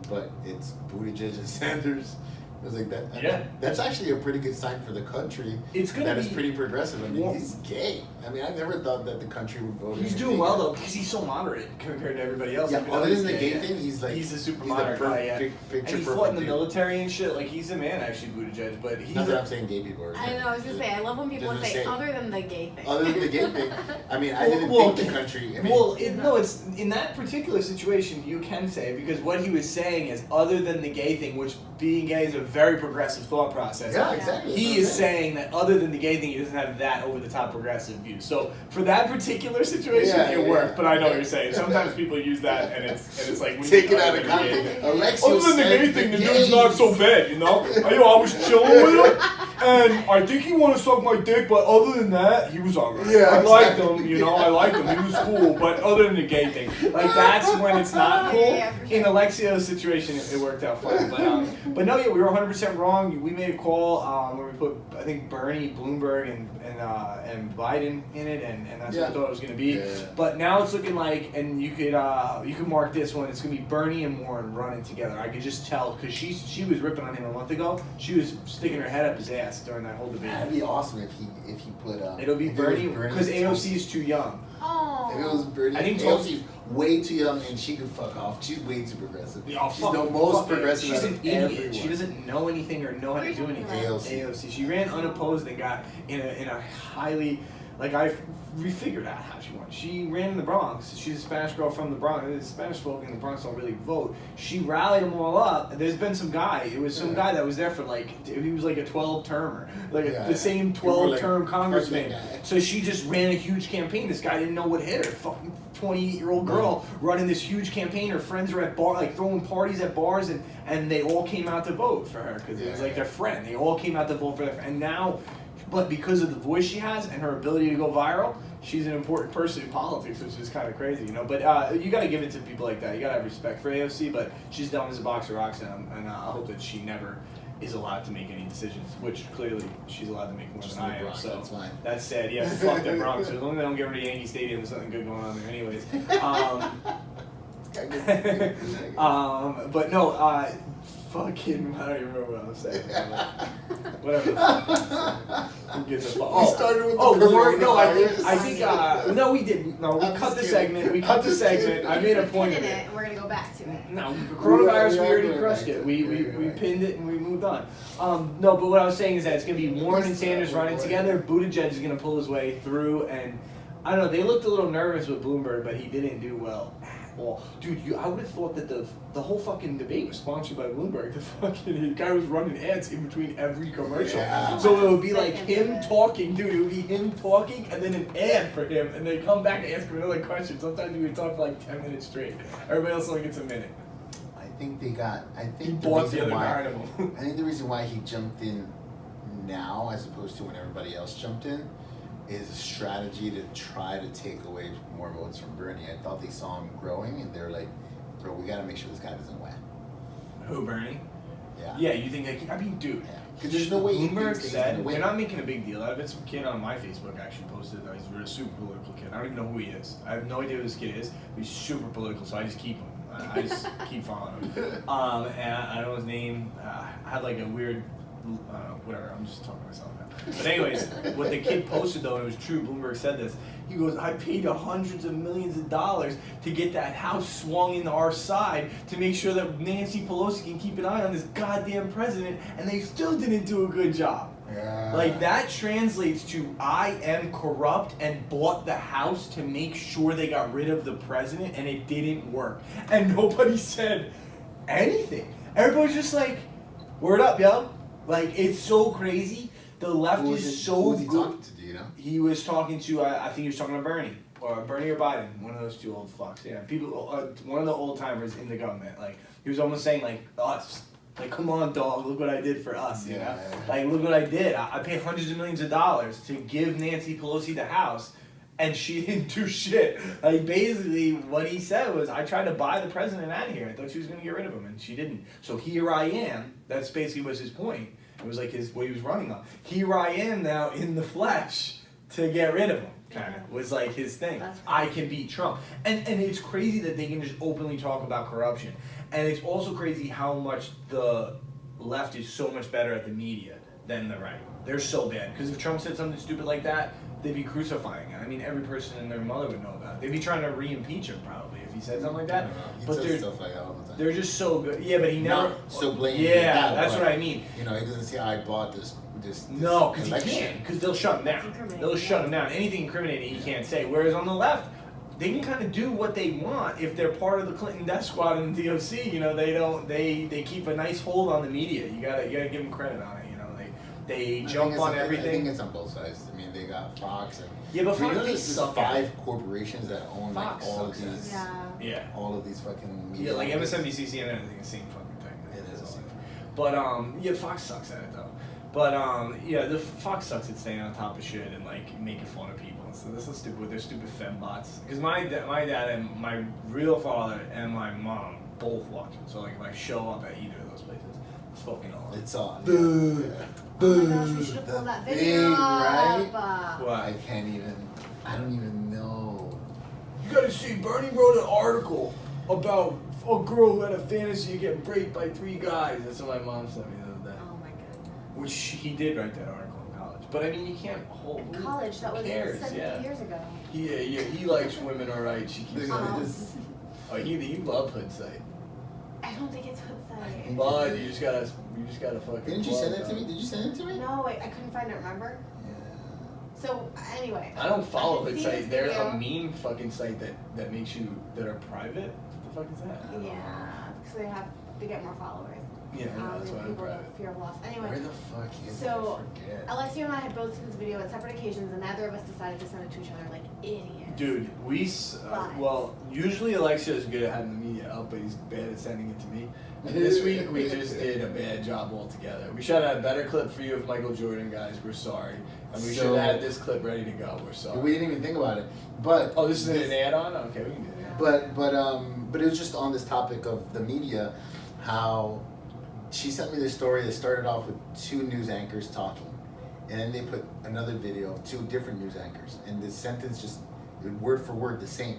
Speaker 3: but it's Buttigieg and Sanders. I was like that.
Speaker 1: Yeah.
Speaker 3: That's actually a pretty good sign for the country.
Speaker 1: It's gonna
Speaker 3: that
Speaker 1: be,
Speaker 3: is pretty progressive. I mean,
Speaker 1: Well,
Speaker 3: he's gay. I mean, I never thought that the country would vote.
Speaker 1: He's
Speaker 3: him
Speaker 1: doing
Speaker 3: gay.
Speaker 1: well though because he's so moderate compared to everybody else.
Speaker 3: Yeah,
Speaker 1: Even
Speaker 3: other
Speaker 1: though
Speaker 3: than the gay
Speaker 1: yeah.
Speaker 3: thing, he's
Speaker 1: a super
Speaker 3: the
Speaker 1: moderate guy. Yeah.
Speaker 3: picture
Speaker 1: And he fought in
Speaker 3: perfect
Speaker 1: the
Speaker 3: dude.
Speaker 1: military and shit. Like, he's a man, actually, Buttigieg. But he's
Speaker 3: Not that I'm saying gay people are.
Speaker 2: I know, I was gonna say, I love when people
Speaker 3: Doesn't
Speaker 2: say,
Speaker 3: say-
Speaker 2: other than the gay thing.
Speaker 3: Other than the gay thing, I mean, I
Speaker 1: Well,
Speaker 3: didn't
Speaker 1: well,
Speaker 3: think the country. I mean,
Speaker 1: well, it's in that particular situation you can say, because what he was saying is, other than the gay thing, which being gay is a very progressive thought process.
Speaker 3: yeah, exactly.
Speaker 1: He is saying that other than the gay thing, he doesn't have that over the top progressive view. So for that particular situation, it worked. But I know what you're saying. Sometimes people use that, and it's like when
Speaker 3: Take
Speaker 1: you-
Speaker 3: it out of context. Alexio
Speaker 1: Other than the
Speaker 3: said
Speaker 1: gay thing, the
Speaker 3: gays.
Speaker 1: dude's not so bad, you know? I was chilling with him, and I think he wanted to suck my dick, but other than that, he was alright.
Speaker 3: Yeah,
Speaker 1: I liked
Speaker 3: exactly.
Speaker 1: him, you know, I liked him, he was cool, but other than the gay thing, like, that's when it's not cool.
Speaker 2: Yeah, for sure.
Speaker 1: In Alexio's situation, it worked out fine. But no, yeah, we were 100% wrong. We made a call where we put, I think, Bernie, Bloomberg, and Biden in it, and that's what we thought it was going to be.
Speaker 3: Yeah.
Speaker 1: But now it's looking like, and you could mark this one, it's going to be Bernie and Warren running together. I could just tell, because she was ripping on him a month ago. She was sticking her head up his ass during that whole debate.
Speaker 3: That'd be awesome if he put.
Speaker 1: It'll be
Speaker 3: if it was
Speaker 1: Bernie, because
Speaker 3: and
Speaker 1: AOC
Speaker 3: Tulsi.
Speaker 1: is too young.
Speaker 2: Oh.
Speaker 3: If it was Bernie,
Speaker 1: I think
Speaker 3: AOC's way too young and she could fuck off. She's way too progressive.
Speaker 1: Oh,
Speaker 3: She's the most progressive
Speaker 1: She's
Speaker 3: out
Speaker 1: an
Speaker 3: of
Speaker 1: idiot.
Speaker 3: everyone.
Speaker 1: She doesn't know anything or know how to do anything.
Speaker 3: AOC.
Speaker 1: She ran unopposed and got in a highly, like, we figured out how she won. She ran in the Bronx. She's a Spanish girl from the Bronx. The Spanish folk in the Bronx don't really vote. She rallied them all up. There's been some guy. It was some guy that was there for he was like a 12-termer, the same 12-term congressman. So she just ran a huge campaign. This guy didn't know what hit her. Fucking 28-year-old girl running this huge campaign. Her friends are at bar, like throwing parties at bars, and they all came out to vote for her because it was like their friend. They all came out to vote for their friend. And now, but because of the voice she has and her ability to go viral, she's an important person in politics, which is kind of crazy, you know. But you got to give it to people like that. You got to have respect for AOC, but she's dumb as a box of rocks, and I hope that she never is allowed to make any decisions, which clearly she's allowed to make more than I am. So
Speaker 3: that's fine.
Speaker 1: that's sad. Yeah, fuck the Bronx. So as long as they don't get rid of Yankee Stadium, there's something good going on there, anyways. But no, fucking, I don't even remember what I was saying. Whatever. Who gives a fuck?
Speaker 3: We started with the
Speaker 1: Warren. No, I
Speaker 3: coronavirus.
Speaker 1: think. No, we didn't. No, we
Speaker 3: I'm
Speaker 1: cut
Speaker 3: just
Speaker 1: the
Speaker 3: kidding.
Speaker 1: segment. We cut
Speaker 3: I'm
Speaker 1: the
Speaker 3: just
Speaker 1: segment.
Speaker 3: kidding.
Speaker 1: I made a point of
Speaker 2: Pinned
Speaker 1: it.
Speaker 2: it, and we're gonna go back to it.
Speaker 1: No, coronavirus, we already
Speaker 3: going
Speaker 1: crushed
Speaker 3: back.
Speaker 1: it. We pinned it and we moved on. No, but what I was saying is that it's going to be Warren and Sanders running together. Buttigieg is going to pull his way through, and I don't know. They looked a little nervous with Bloomberg, but he didn't do well. Well, dude, I would have thought that the whole fucking debate was sponsored by Bloomberg. The guy was running ads in between every commercial.
Speaker 3: Yeah.
Speaker 1: So it would be like him talking, dude. It would be him talking and then an ad for him, and they come back and ask him another question. Sometimes he would talk for like 10 minutes straight. Everybody else only gets a minute.
Speaker 3: I think they got. I think
Speaker 1: He
Speaker 3: the
Speaker 1: bought the
Speaker 3: reason
Speaker 1: other
Speaker 3: why.
Speaker 1: 9 of them.
Speaker 3: I think the reason why he jumped in now, as opposed to when everybody else jumped in, is a strategy to try to take away more votes from Bernie. I thought they saw him growing, and they're like, "Bro, we got to make sure this guy doesn't win."
Speaker 1: Who, Bernie?
Speaker 3: Yeah.
Speaker 1: Yeah, you think I mean, dude.
Speaker 3: Yeah. Because there's no way he
Speaker 1: Bloomberg
Speaker 3: thinks he's gonna
Speaker 1: said
Speaker 3: win.
Speaker 1: they're not making a big deal out of it. Some kid on my Facebook actually posted that he's a super political kid. I don't even know who he is. I have no idea who this kid is. But he's super political, so I just keep him. I just keep following him. And I don't know his name. I had like a weird, whatever. I'm just talking to myself now. But anyways, what the kid posted though, and it was true. Bloomberg said this. He goes, I paid hundreds of millions of dollars to get that house swung into our side to make sure that Nancy Pelosi can keep an eye on this goddamn president, and they still didn't do a good job.
Speaker 3: Yeah.
Speaker 1: Like, that translates to I am corrupt and bought the house to make sure they got rid of the president, and it didn't work. And nobody said anything. Everybody's just like, word up, yo. Like, it's so crazy. The left is so
Speaker 3: who was he
Speaker 1: good.
Speaker 3: talking to? Do you know?
Speaker 1: He was talking to, I think he was talking to Bernie. Or Bernie or Biden. One of those two old fucks. Yeah, people. One of the old timers in the government. Like, he was almost saying, like, us. Like, come on, dog, look what I did for us, you know?
Speaker 3: Yeah.
Speaker 1: Like, look what I did. I paid hundreds of millions of dollars to give Nancy Pelosi the house, and she didn't do shit. Like, basically, what he said was, I tried to buy the president out of here. I thought she was going to get rid of him, and she didn't. So here I am. That's basically was his point. It was like what he was running on. Here I am now in the flesh to get rid of him. Kind of was like his thing. I can beat Trump, and it's crazy that they can just openly talk about corruption, and it's also crazy how much the left is so much better at the media than the right. They're so bad because if Trump said something stupid like that, they'd be crucifying it. I mean, every person and their mother would know about it. They'd be trying to re-impeach him probably if he said something like that.
Speaker 3: He
Speaker 1: But
Speaker 3: says
Speaker 1: they're
Speaker 3: stuff like that all the time.
Speaker 1: they're just so good. Yeah, but he never.
Speaker 3: Not so blatantly.
Speaker 1: Yeah, that's
Speaker 3: but,
Speaker 1: what I mean.
Speaker 3: You know, he doesn't say I bought this
Speaker 1: No, because he
Speaker 3: election.
Speaker 1: can't. Because they'll shut him down. They'll shut him down. Anything incriminating he can't say. Whereas on the left, they can kind of do what they want if they're part of the Clinton death squad and the DOC. You know, they don't. They keep a nice hold on the media. You gotta give them credit on it. You know, they jump on everything.
Speaker 3: I think it's on both sides. I mean, they got Fox and
Speaker 1: Yeah, but
Speaker 3: you
Speaker 1: Fox,
Speaker 3: know,
Speaker 1: they
Speaker 3: this is
Speaker 1: suck.
Speaker 3: 5 corporations that own like
Speaker 1: Fox
Speaker 3: all of
Speaker 1: sucks
Speaker 3: these,
Speaker 2: Yeah.
Speaker 3: all of these fucking media.
Speaker 1: Yeah, like
Speaker 3: outlets.
Speaker 1: MSNBC, CNN, I think the same fucking thing.
Speaker 3: It is the same.
Speaker 1: But yeah, Fox sucks at it though. But yeah, the Fox sucks at staying on top of shit and like making fun of people. So this is stupid with their stupid fembots. Because my dad and my real father and my mom both watch it. So like if I show up at either of those places, it's fucking on.
Speaker 3: It's on.
Speaker 1: Boo.
Speaker 2: Oh my gosh, we should have pulled that video
Speaker 3: thing,
Speaker 2: up.
Speaker 3: right?
Speaker 1: What?
Speaker 3: I don't even know.
Speaker 1: You gotta see, Bernie wrote an article about a girl who had a fantasy of getting raped by 3 guys. That's what my mom sent me the other day.
Speaker 2: Oh my goodness.
Speaker 1: Which he did write that article in college. But I mean, you can't hold.
Speaker 2: In college, that was
Speaker 1: cares?
Speaker 2: 70
Speaker 1: Yeah.
Speaker 2: years ago.
Speaker 1: Yeah, he likes women, alright. She keeps.
Speaker 3: This-
Speaker 1: Oh, he love Hood Site.
Speaker 2: I don't think it's Hoodside.
Speaker 1: But you just gotta fucking.
Speaker 3: Didn't you
Speaker 1: plug
Speaker 3: send it to
Speaker 1: that.
Speaker 3: me? Did you send it to me?
Speaker 2: No, I couldn't find it, remember?
Speaker 3: Yeah.
Speaker 2: So, anyway.
Speaker 1: I don't follow
Speaker 2: I
Speaker 1: Hood
Speaker 2: see
Speaker 1: Site.
Speaker 2: this
Speaker 1: They're
Speaker 2: video.
Speaker 1: a meme fucking site that makes you that are private. What the fuck is that?
Speaker 2: Yeah, because they get more followers.
Speaker 1: Yeah, I know, that's why I'm
Speaker 2: people
Speaker 1: private.
Speaker 2: have fear of loss. Anyway.
Speaker 3: Where the fuck is
Speaker 2: So,
Speaker 3: it? I forget.
Speaker 2: Alexio and I had both seen this video at separate occasions, and neither of us decided to send it to each other like idiots.
Speaker 1: Dude, well, usually Alexia is good at having the media up, but he's bad at sending it to me. And this week we just did a bad job altogether. We should have had a better clip for you of Michael Jordan, guys. We're sorry. And we should have had this clip ready to go. We're sorry.
Speaker 3: We didn't even think about it. But
Speaker 1: Oh, this is an add-on? Okay, we can do that.
Speaker 3: but it was just on this topic of the media, how she sent me this story that started off with 2 news anchors talking, and then they put another video of 2 different news anchors, and the sentence just word for word the same,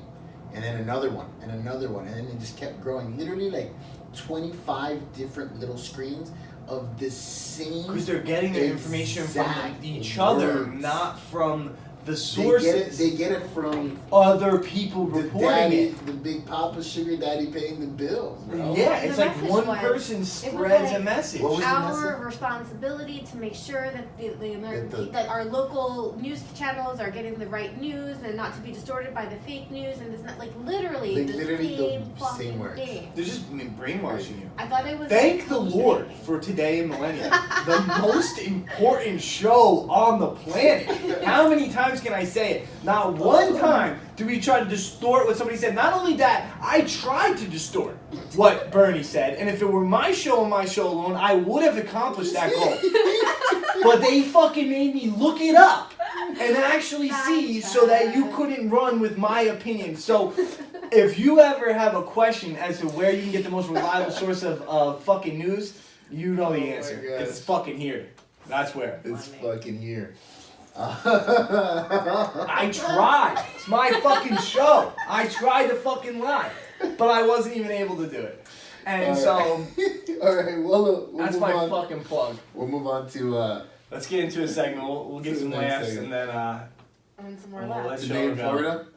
Speaker 3: and then another one, and another one, and then it just kept growing. Literally like 25 different little screens of the same.
Speaker 1: Because they're getting their information from
Speaker 3: exact
Speaker 1: each other,
Speaker 3: words.
Speaker 1: not from the sources.
Speaker 3: They get it from
Speaker 1: other people
Speaker 3: the
Speaker 1: reporting
Speaker 3: daddy,
Speaker 1: it.
Speaker 3: the big papa sugar daddy paying the bills, bro.
Speaker 1: Yeah,
Speaker 2: The
Speaker 1: it's like
Speaker 2: message
Speaker 1: one
Speaker 2: was-
Speaker 1: person
Speaker 2: it was
Speaker 1: spreads a
Speaker 2: like,
Speaker 1: message.
Speaker 3: What was the
Speaker 2: our
Speaker 3: message?
Speaker 2: responsibility to make sure that the American
Speaker 3: That the-
Speaker 2: that our local news channels are getting the right news and not to be distorted by the fake news and it's not like literally
Speaker 3: Like,
Speaker 2: the
Speaker 3: literally
Speaker 2: same
Speaker 3: the
Speaker 2: fucking
Speaker 3: same words.
Speaker 2: thing.
Speaker 1: They're just brainwashing you.
Speaker 2: I thought it was
Speaker 1: Thank the Lord for Today in Millenia, the most important show on the planet. How many times can I say it? Not one time do we try to distort what somebody said. Not only that, I tried to distort what Bernie said, and if it were my show and my show alone, I would have accomplished that goal. But they fucking made me look it up and actually see so that you couldn't run with my opinion. So if you ever have a question as to where you can get the most reliable source of fucking news, you know the
Speaker 3: Oh my
Speaker 1: answer.
Speaker 3: God.
Speaker 1: It's fucking here. That's where.
Speaker 3: It's fucking here.
Speaker 1: I tried. It's my fucking show. I tried to fucking lie. But I wasn't even able to do it. And so,
Speaker 3: all right, we'll
Speaker 1: that's
Speaker 3: move
Speaker 1: my
Speaker 3: on.
Speaker 1: fucking plug.
Speaker 3: We'll move on to
Speaker 1: Let's get into a segment. We'll get
Speaker 3: To
Speaker 1: some
Speaker 3: the next
Speaker 1: laughs
Speaker 3: segment.
Speaker 1: and then
Speaker 2: and some more
Speaker 1: we'll
Speaker 2: laughs.
Speaker 1: let
Speaker 3: today in
Speaker 1: go.
Speaker 3: Florida.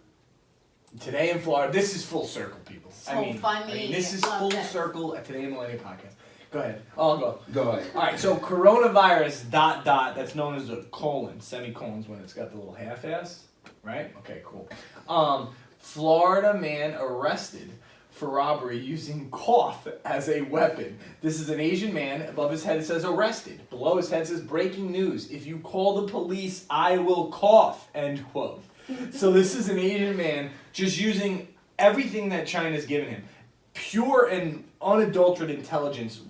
Speaker 1: Today in Florida. This is full circle, people.
Speaker 2: So funny.
Speaker 1: this is
Speaker 2: Love
Speaker 1: full
Speaker 2: this.
Speaker 1: circle at Today in Millennium podcast. Go ahead. I'll go.
Speaker 3: Go ahead.
Speaker 1: All right. So coronavirus ... That's known as a colon. Semicolons when it's got the little half-ass. Right. Okay. Cool. Florida man arrested for robbery using cough as a weapon. This is an Asian man. Above his head it says arrested. Below his head says breaking news. If you call the police, I will cough. End quote. So this is an Asian man just using everything that China's given him. Pure and unadulterated intelligence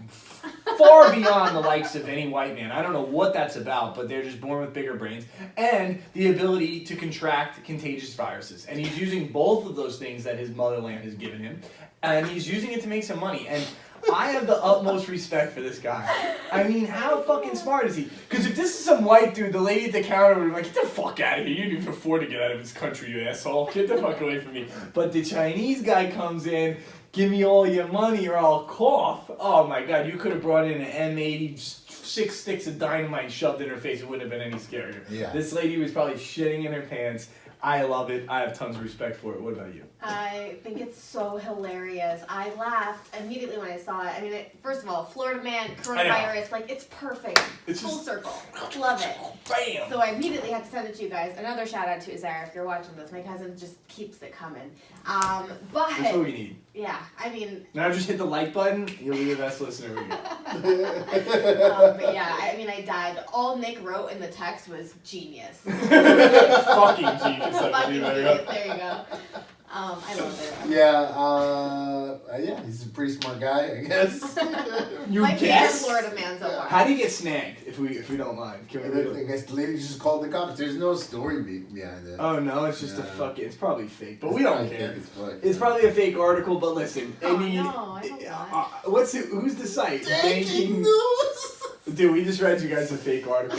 Speaker 1: far beyond the likes of any white man. I don't know what that's about, but they're just born with bigger brains. And the ability to contract contagious viruses. And he's using both of those things that his motherland has given him. And he's using it to make some money. And I have the utmost respect for this guy. I mean, how fucking smart is he? Because if this is some white dude, the lady at the counter would be like, get the fuck out of here. You didn't afford to get out of this country, you asshole. Get the fuck away from me. But the Chinese guy comes in, give me all your money or I'll cough. Oh my God, you could have brought in an M80, 6 sticks of dynamite shoved in her face. It wouldn't have been any scarier.
Speaker 3: Yeah.
Speaker 1: This lady was probably shitting in her pants. I love it. I have tons of respect for it. What about you?
Speaker 2: I think it's so hilarious. I laughed immediately when I saw it. I mean, first of all, Florida man, coronavirus, like it's perfect.
Speaker 1: It's
Speaker 2: full
Speaker 1: just-
Speaker 2: circle. Love it.
Speaker 1: Bam!
Speaker 2: So I immediately have to send it to you guys. Another shout out to Azara if you're watching this. My cousin just keeps it coming.
Speaker 1: That's what
Speaker 2: But
Speaker 1: we need.
Speaker 2: yeah, I mean,
Speaker 1: Now just hit the like button. You'll be the best listener we got.
Speaker 2: but yeah, I mean, I died. All Nick wrote in the text was genius.
Speaker 1: Fucking genius. I
Speaker 2: Fucking
Speaker 1: believe I
Speaker 2: genius.
Speaker 1: got.
Speaker 2: There you go. I love it.
Speaker 3: Yeah, he's a pretty smart guy, I guess.
Speaker 1: You
Speaker 2: My favorite
Speaker 1: guess?
Speaker 2: Florida man so far.
Speaker 1: How do you get snagged? If we don't mind, can we?
Speaker 3: And then, I guess the lady just called the cops. There's no story behind it.
Speaker 1: Oh no, it's just a
Speaker 3: Yeah.
Speaker 1: fucking. It's probably fake, but we don't
Speaker 3: I
Speaker 1: care.
Speaker 3: think it's fucked,
Speaker 1: It's
Speaker 3: yeah.
Speaker 1: probably a fake article, but listen.
Speaker 2: Oh,
Speaker 1: I mean,
Speaker 2: no, I hope not.
Speaker 1: what's it? Who's the site?
Speaker 3: Breaking news!
Speaker 1: Dude, we just read you guys a fake article.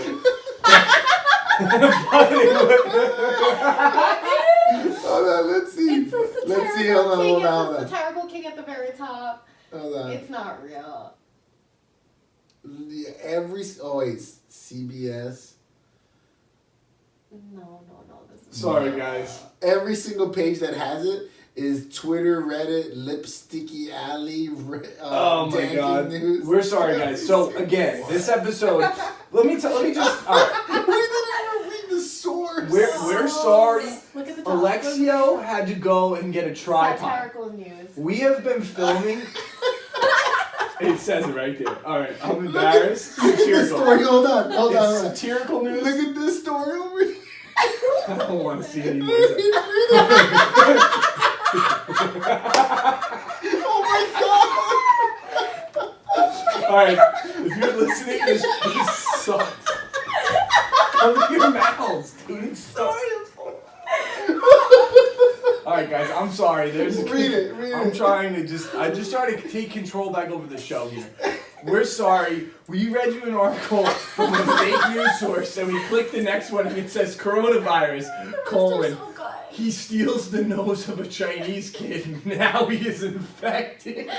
Speaker 3: Hold on, let's see.
Speaker 2: It's a satirical
Speaker 3: Let's see, hold on,
Speaker 2: king.
Speaker 3: hold on,
Speaker 2: It's
Speaker 3: hold
Speaker 2: a
Speaker 3: on.
Speaker 2: satirical king at the very top.
Speaker 3: Hold on.
Speaker 2: It's not real.
Speaker 3: CBS.
Speaker 2: No. This is
Speaker 1: Sorry, guys.
Speaker 3: Every single page that has it is Twitter, Reddit, Lipsticky Alley,
Speaker 1: Oh my
Speaker 3: Danking
Speaker 1: God.
Speaker 3: News.
Speaker 1: We're sorry, guys. So again, this episode. Let me just. All right.
Speaker 3: We didn't even read the source.
Speaker 1: We're sorry.
Speaker 2: Look at the top.
Speaker 1: Alexio had to go and get a tripod.
Speaker 2: Satirical news.
Speaker 1: We have been filming. It says it right there. All right, I'm embarrassed.
Speaker 3: Look at this story.
Speaker 1: Satirical.
Speaker 3: Hold on. Hold
Speaker 1: It's
Speaker 3: on.
Speaker 1: satirical news.
Speaker 3: Look at this story over here.
Speaker 1: I don't want to see it anymore.
Speaker 3: Oh my God.
Speaker 1: All right, if you're listening, this sucks. Cover your mouths, dude. It sucks. All right, guys, I'm sorry.
Speaker 3: Read it.
Speaker 1: I'm trying to I just try to take control back over the show here. We're sorry. We read you an article from a fake news source, and we clicked the next one, and it says coronavirus, colon.
Speaker 2: So good.
Speaker 1: He steals the nose of a Chinese kid. Now he is infected.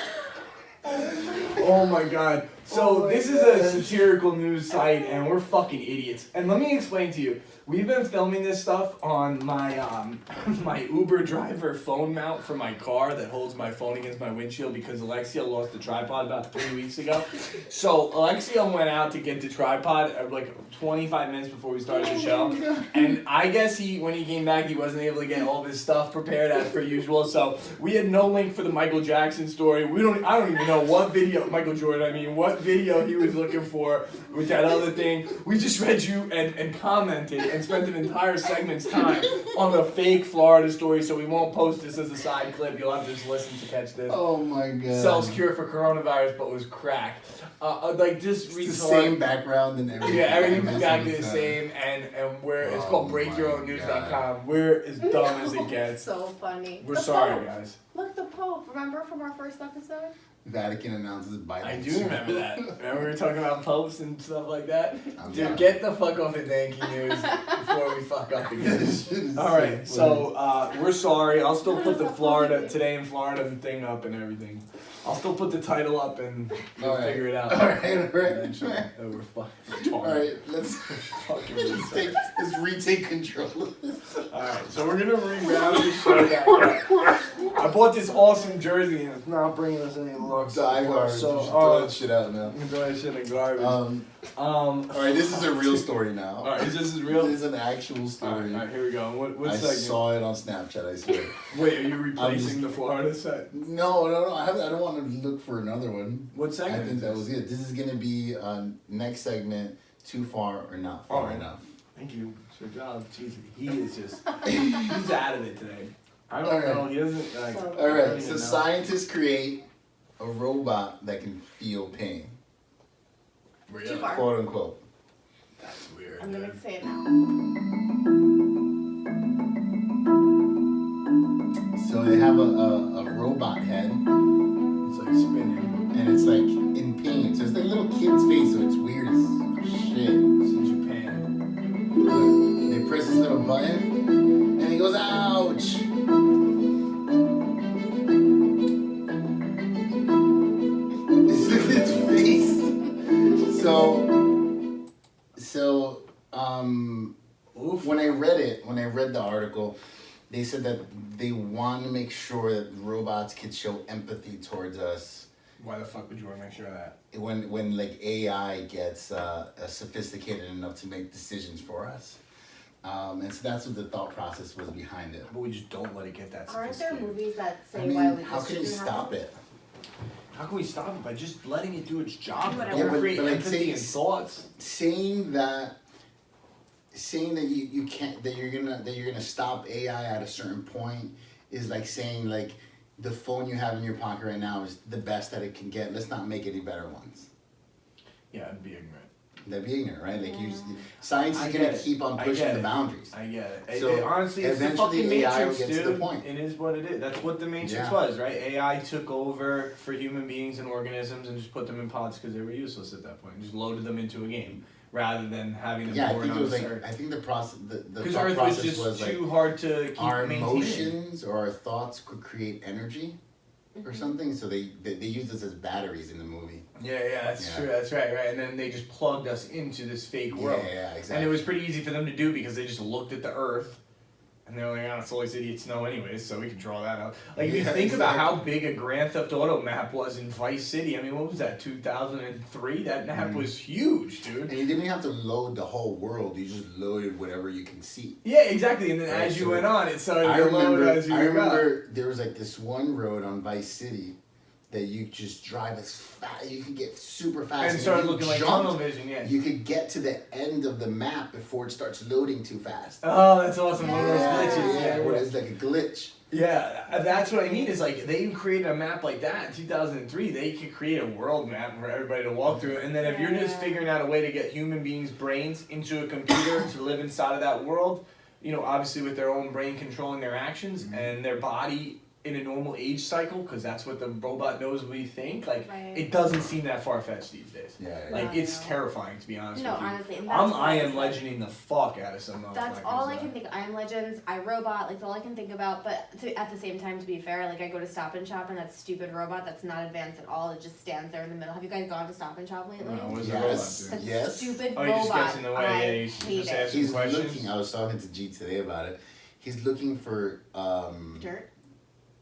Speaker 1: Oh my God. So this is a satirical news site, and we're fucking idiots. And let me explain to you. We've been filming this stuff on my my Uber driver phone mount for my car that holds my phone against my windshield because Alexia lost the tripod about 3 weeks ago. So Alexia went out to get the tripod like 25 minutes before we started the show, and I guess when he came back he wasn't able to get all of his stuff prepared as per usual. So we had no link for the Michael Jackson story. I don't even know what video Michael Jordan. What video he was looking for with that other thing. We just read you and commented and spent an entire segment's time on the fake Florida story, so we won't post this as a side clip. You'll have to just listen to catch this.
Speaker 3: Oh my god.
Speaker 1: Sells cure for coronavirus, but was crack. Just read
Speaker 3: the same background and everything.
Speaker 1: Yeah, everything's exactly the same, and it's called breakyourownnews.com. We're as dumb as it gets.
Speaker 2: So funny.
Speaker 1: We're
Speaker 2: The
Speaker 1: sorry,
Speaker 2: Pope.
Speaker 1: guys.
Speaker 2: Look, the Pope. Remember from our first episode?
Speaker 3: Vatican announces Biden.
Speaker 1: I do remember that. Remember we were talking about popes and stuff like that?
Speaker 3: I'm
Speaker 1: Dude,
Speaker 3: down.
Speaker 1: get the fuck off of Yankee News before we fuck up again. Alright, so we're sorry. I'll still put the Today in Florida thing up and everything. I'll still put the title up and we'll figure it out.
Speaker 3: Alright.
Speaker 1: Eventually. We're fucking
Speaker 3: Alright, let's retake control.
Speaker 1: Alright, so we're gonna reroute this show down. I bought this awesome jersey and it's not bringing us any looks.
Speaker 3: Die hard.
Speaker 1: So,
Speaker 3: throw that shit out now.
Speaker 1: I'm gonna throw that shit in the garbage.
Speaker 3: Alright, this is a real story now.
Speaker 1: Alright, this is real?
Speaker 3: This is an actual story.
Speaker 1: Alright, here we go. What
Speaker 3: I
Speaker 1: segment?
Speaker 3: saw it on Snapchat, I swear.
Speaker 1: Wait, are you replacing the Florida set?
Speaker 3: No, I don't want to look for another one.
Speaker 1: What segment?
Speaker 3: I think that was it. This is gonna be next segment. Too far or not far enough.
Speaker 1: Thank you. Good job. Jesus, he is just he's out of it today. I don't know. He doesn't like.
Speaker 3: All right. So scientists create a robot that can feel pain.
Speaker 1: Really?
Speaker 2: Too far.
Speaker 3: Quote unquote.
Speaker 1: That's weird.
Speaker 2: I'm gonna say it now.
Speaker 3: So they have a robot head.
Speaker 1: It's like spinning.
Speaker 3: And it's like in pain. So it's like a little kid's face, so it's weird as shit.
Speaker 1: It's in Japan.
Speaker 3: Look, they press this little button, and he goes, ouch! Look at his face. When I read the article, they said that they want to make sure that robots could show empathy towards us.
Speaker 1: Why the fuck would you want to make sure of that?
Speaker 3: When like AI gets sophisticated enough to make decisions for us, and so that's what the thought process was behind it.
Speaker 1: But we just don't let it get that
Speaker 2: Aren't there
Speaker 1: sophisticated.
Speaker 2: movies that say
Speaker 3: I mean,
Speaker 2: why we
Speaker 3: how can you stop it?
Speaker 1: How can we stop it by just letting it do its job?
Speaker 2: Do
Speaker 1: Don't
Speaker 2: whatever.
Speaker 1: create
Speaker 3: but like
Speaker 1: empathy and thoughts.
Speaker 3: Saying that you can't that you're gonna stop AI at a certain point is like saying like the phone you have in your pocket right now is the best that it can get. Let's not make any better ones.
Speaker 1: Yeah, I'd be ignorant.
Speaker 3: That'd be ignorant, right? Like science
Speaker 1: I
Speaker 3: is
Speaker 1: get
Speaker 3: gonna
Speaker 1: it.
Speaker 3: keep on
Speaker 1: I
Speaker 3: pushing
Speaker 1: get
Speaker 3: the
Speaker 1: it.
Speaker 3: boundaries.
Speaker 1: I get it.
Speaker 3: So
Speaker 1: Honestly, it's the
Speaker 3: eventually
Speaker 1: fucking
Speaker 3: AI
Speaker 1: Matrix,
Speaker 3: gets
Speaker 1: dude.
Speaker 3: to the point.
Speaker 1: It is what it is. That's what the Matrix
Speaker 3: Yeah.
Speaker 1: was, right? AI took over for human beings and organisms and just put them in pods because they were useless at that point. And just loaded them into a game rather than having them
Speaker 3: Yeah, I
Speaker 1: born
Speaker 3: think it
Speaker 1: on
Speaker 3: was
Speaker 1: this
Speaker 3: like
Speaker 1: earth.
Speaker 3: I think the process the
Speaker 1: Because
Speaker 3: thought
Speaker 1: Earth was
Speaker 3: process
Speaker 1: just
Speaker 3: was
Speaker 1: too
Speaker 3: like
Speaker 1: hard to keep
Speaker 3: our
Speaker 1: maintaining.
Speaker 3: emotions or our thoughts could create energy or something. So they used this as batteries in the movie.
Speaker 1: Yeah, that's true. That's right. And then they just plugged us into this fake world.
Speaker 3: Yeah, exactly.
Speaker 1: And it was pretty easy for them to do because they just looked at the Earth and they're like, oh, it's all these idiots know anyways, so we can draw that out. Like, if you think about how big a Grand Theft Auto map was in Vice City, I mean, what was that, 2003? That map was huge, dude.
Speaker 3: And you didn't have to load the whole world. You just loaded whatever you can see.
Speaker 1: Yeah, exactly. And then
Speaker 3: Right,
Speaker 1: as you
Speaker 3: so
Speaker 1: went on, it started to load as you
Speaker 3: I
Speaker 1: got.
Speaker 3: remember there was like this one road on Vice City that you just drive as fast. You could get super fast.
Speaker 1: And it
Speaker 3: if
Speaker 1: started
Speaker 3: you
Speaker 1: looking like
Speaker 3: jumped,
Speaker 1: tunnel vision, yeah.
Speaker 3: You could get to the end of the map before it starts loading too fast.
Speaker 1: Oh, that's awesome. One of those glitches.
Speaker 3: Yeah, where it's like a glitch.
Speaker 1: Yeah, that's what I mean. Is like they created a map like that in 2003. They could create a world map for everybody to walk through. And then if you're just figuring out a way to get human beings' brains into a computer to live inside of that world, you know, obviously with their own brain controlling their actions and their body in a normal age cycle, because that's what the robot knows we think, like,
Speaker 2: Right.
Speaker 1: it doesn't seem that far-fetched these days.
Speaker 3: Yeah.
Speaker 1: Like,
Speaker 2: No,
Speaker 1: it's
Speaker 2: no.
Speaker 1: terrifying, to be honest
Speaker 2: No,
Speaker 1: with you.
Speaker 2: honestly, and
Speaker 1: I'm
Speaker 2: that's
Speaker 1: I
Speaker 2: why
Speaker 1: am
Speaker 2: it's like-
Speaker 1: legending the fuck out of some
Speaker 2: That's
Speaker 1: motherfuckers,
Speaker 2: all I can think of. I Am Legends, iRobot, like that's all I can think about. But at the same time, to be fair, like I go to Stop and Shop and that stupid robot that's not advanced at all. It just stands there in the middle. Have you guys gone to Stop and Shop lately?
Speaker 1: No, what does the
Speaker 3: Yes.
Speaker 1: robot do?
Speaker 2: That
Speaker 3: Yes.
Speaker 2: stupid
Speaker 1: Oh, he just
Speaker 2: robot.
Speaker 1: gets in the way,
Speaker 2: I
Speaker 1: yeah, he
Speaker 2: hate
Speaker 1: just
Speaker 2: it.
Speaker 1: asks-
Speaker 3: He's
Speaker 1: questions?
Speaker 3: looking. I was talking to G today about it. He's looking for
Speaker 2: Dirt.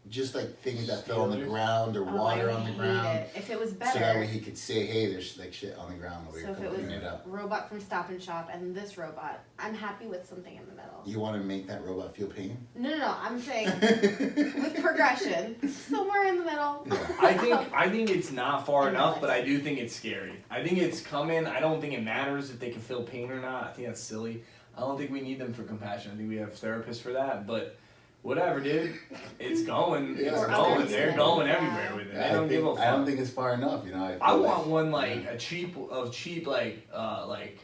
Speaker 3: just like things that fell on the
Speaker 1: Steelers?
Speaker 3: ground or water
Speaker 2: I
Speaker 3: on the
Speaker 2: hate
Speaker 3: ground,
Speaker 2: it. If it was
Speaker 3: so that
Speaker 2: better.
Speaker 3: way he could say, "Hey, there's like shit on the ground over
Speaker 2: So
Speaker 3: here.
Speaker 2: if
Speaker 3: Come
Speaker 2: it was
Speaker 3: clean it up."
Speaker 2: robot from Stop and Shop and this robot, I'm happy with something in the middle.
Speaker 3: You want to make that robot feel pain?
Speaker 2: No. I'm saying with progression, somewhere in the middle.
Speaker 1: I think it's not far
Speaker 2: I know,
Speaker 1: enough, but I do think it's scary. I think it's coming. I don't think it matters if they can feel pain or not. I think that's silly. I don't think we need them for compassion. I think we have therapists for that, but whatever, dude. It's going.
Speaker 3: Yeah.
Speaker 1: It's
Speaker 3: Or
Speaker 1: going.
Speaker 2: others,
Speaker 1: They're
Speaker 2: yeah.
Speaker 1: going everywhere with it. They don't give a fuck.
Speaker 3: I don't think it's far enough. You know.
Speaker 1: I
Speaker 3: feel
Speaker 1: want
Speaker 3: like-
Speaker 1: one like cheap like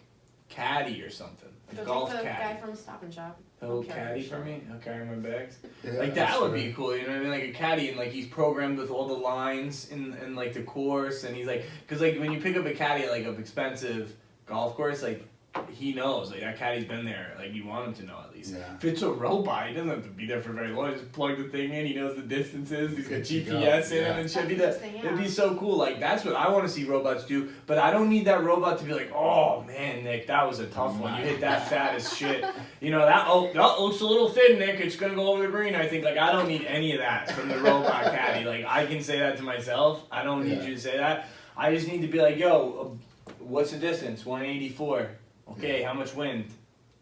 Speaker 1: caddy or something. A
Speaker 2: Go
Speaker 1: golf
Speaker 2: take the guy
Speaker 1: caddy.
Speaker 2: from Stop and Shop.
Speaker 1: He'll
Speaker 2: Okay,
Speaker 1: caddy
Speaker 2: sure.
Speaker 1: for me. He'll carry my bags.
Speaker 3: Yeah,
Speaker 1: Like that would
Speaker 3: sure.
Speaker 1: be cool, you know what I mean? Like a caddy, and like he's programmed with all the lines in like the course, and he's like, cause like when you pick up a caddy at like an expensive golf course, like he knows, like that caddy's been there, like you want him to know at least.
Speaker 3: Yeah.
Speaker 1: If it's a robot, he doesn't have to be there for very long. Just plug the thing in, he knows the distances, he's got
Speaker 3: Good to go,
Speaker 1: GPS in him
Speaker 3: yeah.
Speaker 1: and shit.
Speaker 2: That's interesting,
Speaker 1: It'd be
Speaker 2: yeah.
Speaker 1: so cool. Like that's what I want to see robots do, but I don't need that robot to be like, oh man, Nick, that was a tough one. You hit that fat as shit. You know that looks a little thin, Nick. It's gonna go over the green. I think like I don't need any of that from the robot caddy. Like I can say that to myself. I don't need
Speaker 3: Yeah.
Speaker 1: you to say that. I just need to be like, yo, what's the distance? 184. Okay, how much wind?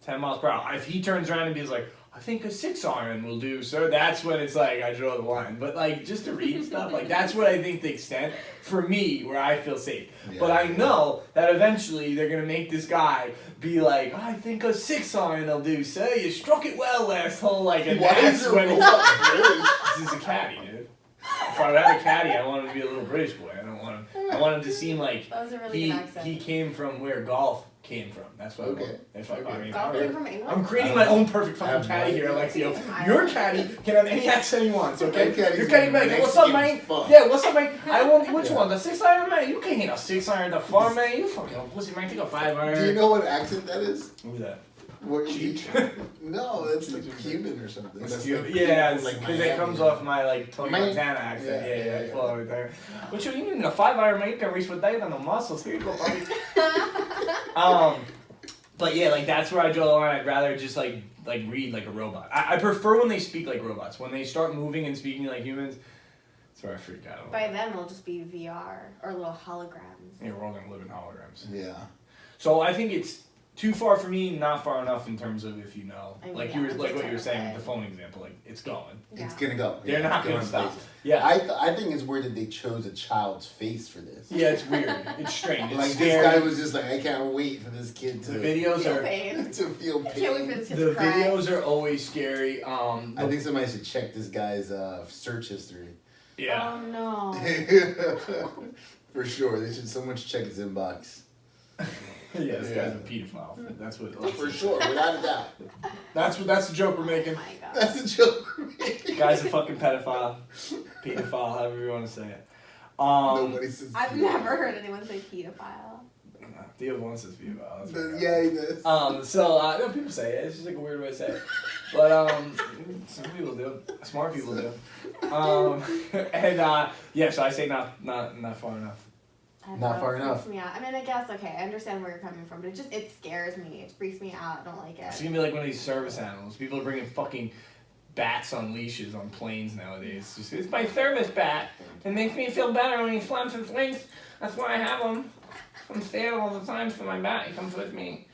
Speaker 1: 10 miles per hour. If he turns around and be like, I think a 6-iron will do, sir, that's when it's like I draw the line. But like just to read stuff, like that's what I think the extent for me where I feel safe.
Speaker 3: Yeah,
Speaker 1: But I
Speaker 3: yeah.
Speaker 1: know that eventually they're gonna make this guy be like, I think a 6-iron will do, sir. You struck it well last hole, like, and
Speaker 3: Why
Speaker 1: that's
Speaker 3: is your
Speaker 1: when it's
Speaker 3: robot British?
Speaker 1: this is a caddy, dude. If I would have a caddy, I want him to be a little British boy. I don't want him. I want him to seem like
Speaker 2: That was a really good accent.
Speaker 1: he came from where golf came from. That's what I
Speaker 3: Okay.
Speaker 1: want. That's what I mean.
Speaker 2: Golf came from England.
Speaker 1: I'm creating my own perfect
Speaker 3: I
Speaker 1: fucking
Speaker 3: have
Speaker 1: caddy
Speaker 3: no
Speaker 1: here,
Speaker 3: idea.
Speaker 1: Alexio. Your caddy can have any accent he wants, okay?
Speaker 3: My caddy's
Speaker 1: Your caddy can be like,
Speaker 3: Mexican
Speaker 1: what's up,
Speaker 3: as
Speaker 1: man?
Speaker 3: fuck.
Speaker 1: Yeah, what's up, man? I want, which
Speaker 3: Yeah.
Speaker 1: one? The 6-iron, man? You can't hit a 6-iron at the farm, man. You fucking pussy, man. Take a 5-iron.
Speaker 3: Do you know what accent that is?
Speaker 1: Who's that?
Speaker 3: What
Speaker 1: Cheech?
Speaker 3: No, that's like Cuban or something. That's like
Speaker 1: Yeah,
Speaker 3: from, like,
Speaker 1: because it
Speaker 3: Miami.
Speaker 1: comes off my like Tony
Speaker 3: Man.
Speaker 1: Montana accent.
Speaker 3: Yeah,
Speaker 1: Yeah,
Speaker 3: yeah,
Speaker 1: I
Speaker 3: yeah.
Speaker 1: follow it there. But you need a 5-iron, man. You can reach with that on the muscles. Here you go, buddy. But yeah, like that's where I draw the line. I'd rather just like read like a robot. I prefer when they speak like robots. When they start moving and speaking like humans, that's where I freak out.
Speaker 2: By then, it'll just be VR or little holograms.
Speaker 1: Yeah, we're all gonna live in holograms.
Speaker 3: Yeah.
Speaker 1: So I think it's too far for me, not far enough in terms of if you know,
Speaker 2: I mean,
Speaker 1: like
Speaker 2: yeah,
Speaker 1: you were
Speaker 2: I'm
Speaker 1: like
Speaker 2: just
Speaker 1: what you were saying with
Speaker 2: terrified.
Speaker 1: the phone example. Like it's going.
Speaker 2: Yeah.
Speaker 3: It's gonna go.
Speaker 1: They're
Speaker 3: Yeah,
Speaker 1: not
Speaker 3: it's
Speaker 1: gonna
Speaker 3: going
Speaker 1: stop.
Speaker 3: places.
Speaker 1: Yeah.
Speaker 3: I think it's weird that they chose a child's face for this.
Speaker 1: Yeah, it's weird. It's strange. It's
Speaker 3: Like
Speaker 1: scary.
Speaker 3: this guy was just like, I can't wait for this kid to
Speaker 1: The videos
Speaker 2: Feel
Speaker 1: are
Speaker 2: pain.
Speaker 3: to feel
Speaker 2: I can't wait for
Speaker 3: pain.
Speaker 2: this kid
Speaker 1: the
Speaker 2: to cry.
Speaker 1: videos are always scary.
Speaker 3: I think somebody should check this guy's search history.
Speaker 1: Yeah.
Speaker 2: Oh no.
Speaker 3: For sure, they should. Someone should check his inbox.
Speaker 1: Yeah, this guy's a
Speaker 3: Yeah.
Speaker 1: pedophile. That's what.
Speaker 3: For sure, without a doubt.
Speaker 1: That's the joke we're making.
Speaker 2: Oh my god.
Speaker 3: That's a joke.
Speaker 1: Guy's a fucking pedophile, pedophile, however you want to say it.
Speaker 3: Nobody says.
Speaker 2: I've never heard anyone say pedophile.
Speaker 1: Theo wants says pedophile. That's right.
Speaker 3: Yeah, he does.
Speaker 1: So no, people say it. It's just like a weird way to say it, but some people do. Smart people do. And yeah, so I say not far enough.
Speaker 2: I don't
Speaker 3: Not
Speaker 2: know,
Speaker 3: far
Speaker 2: it
Speaker 3: enough.
Speaker 2: freaks me out. I mean, I guess okay. I understand where you're coming from, but it scares me. It freaks me out. I don't like
Speaker 1: It's
Speaker 2: it.
Speaker 1: gonna be like one of these service animals. People are bringing fucking bats on leashes on planes nowadays. It's my service bat. It makes me feel better when he flaps his wings. That's why I have him. I'm scared all the time for my bat. He comes with me.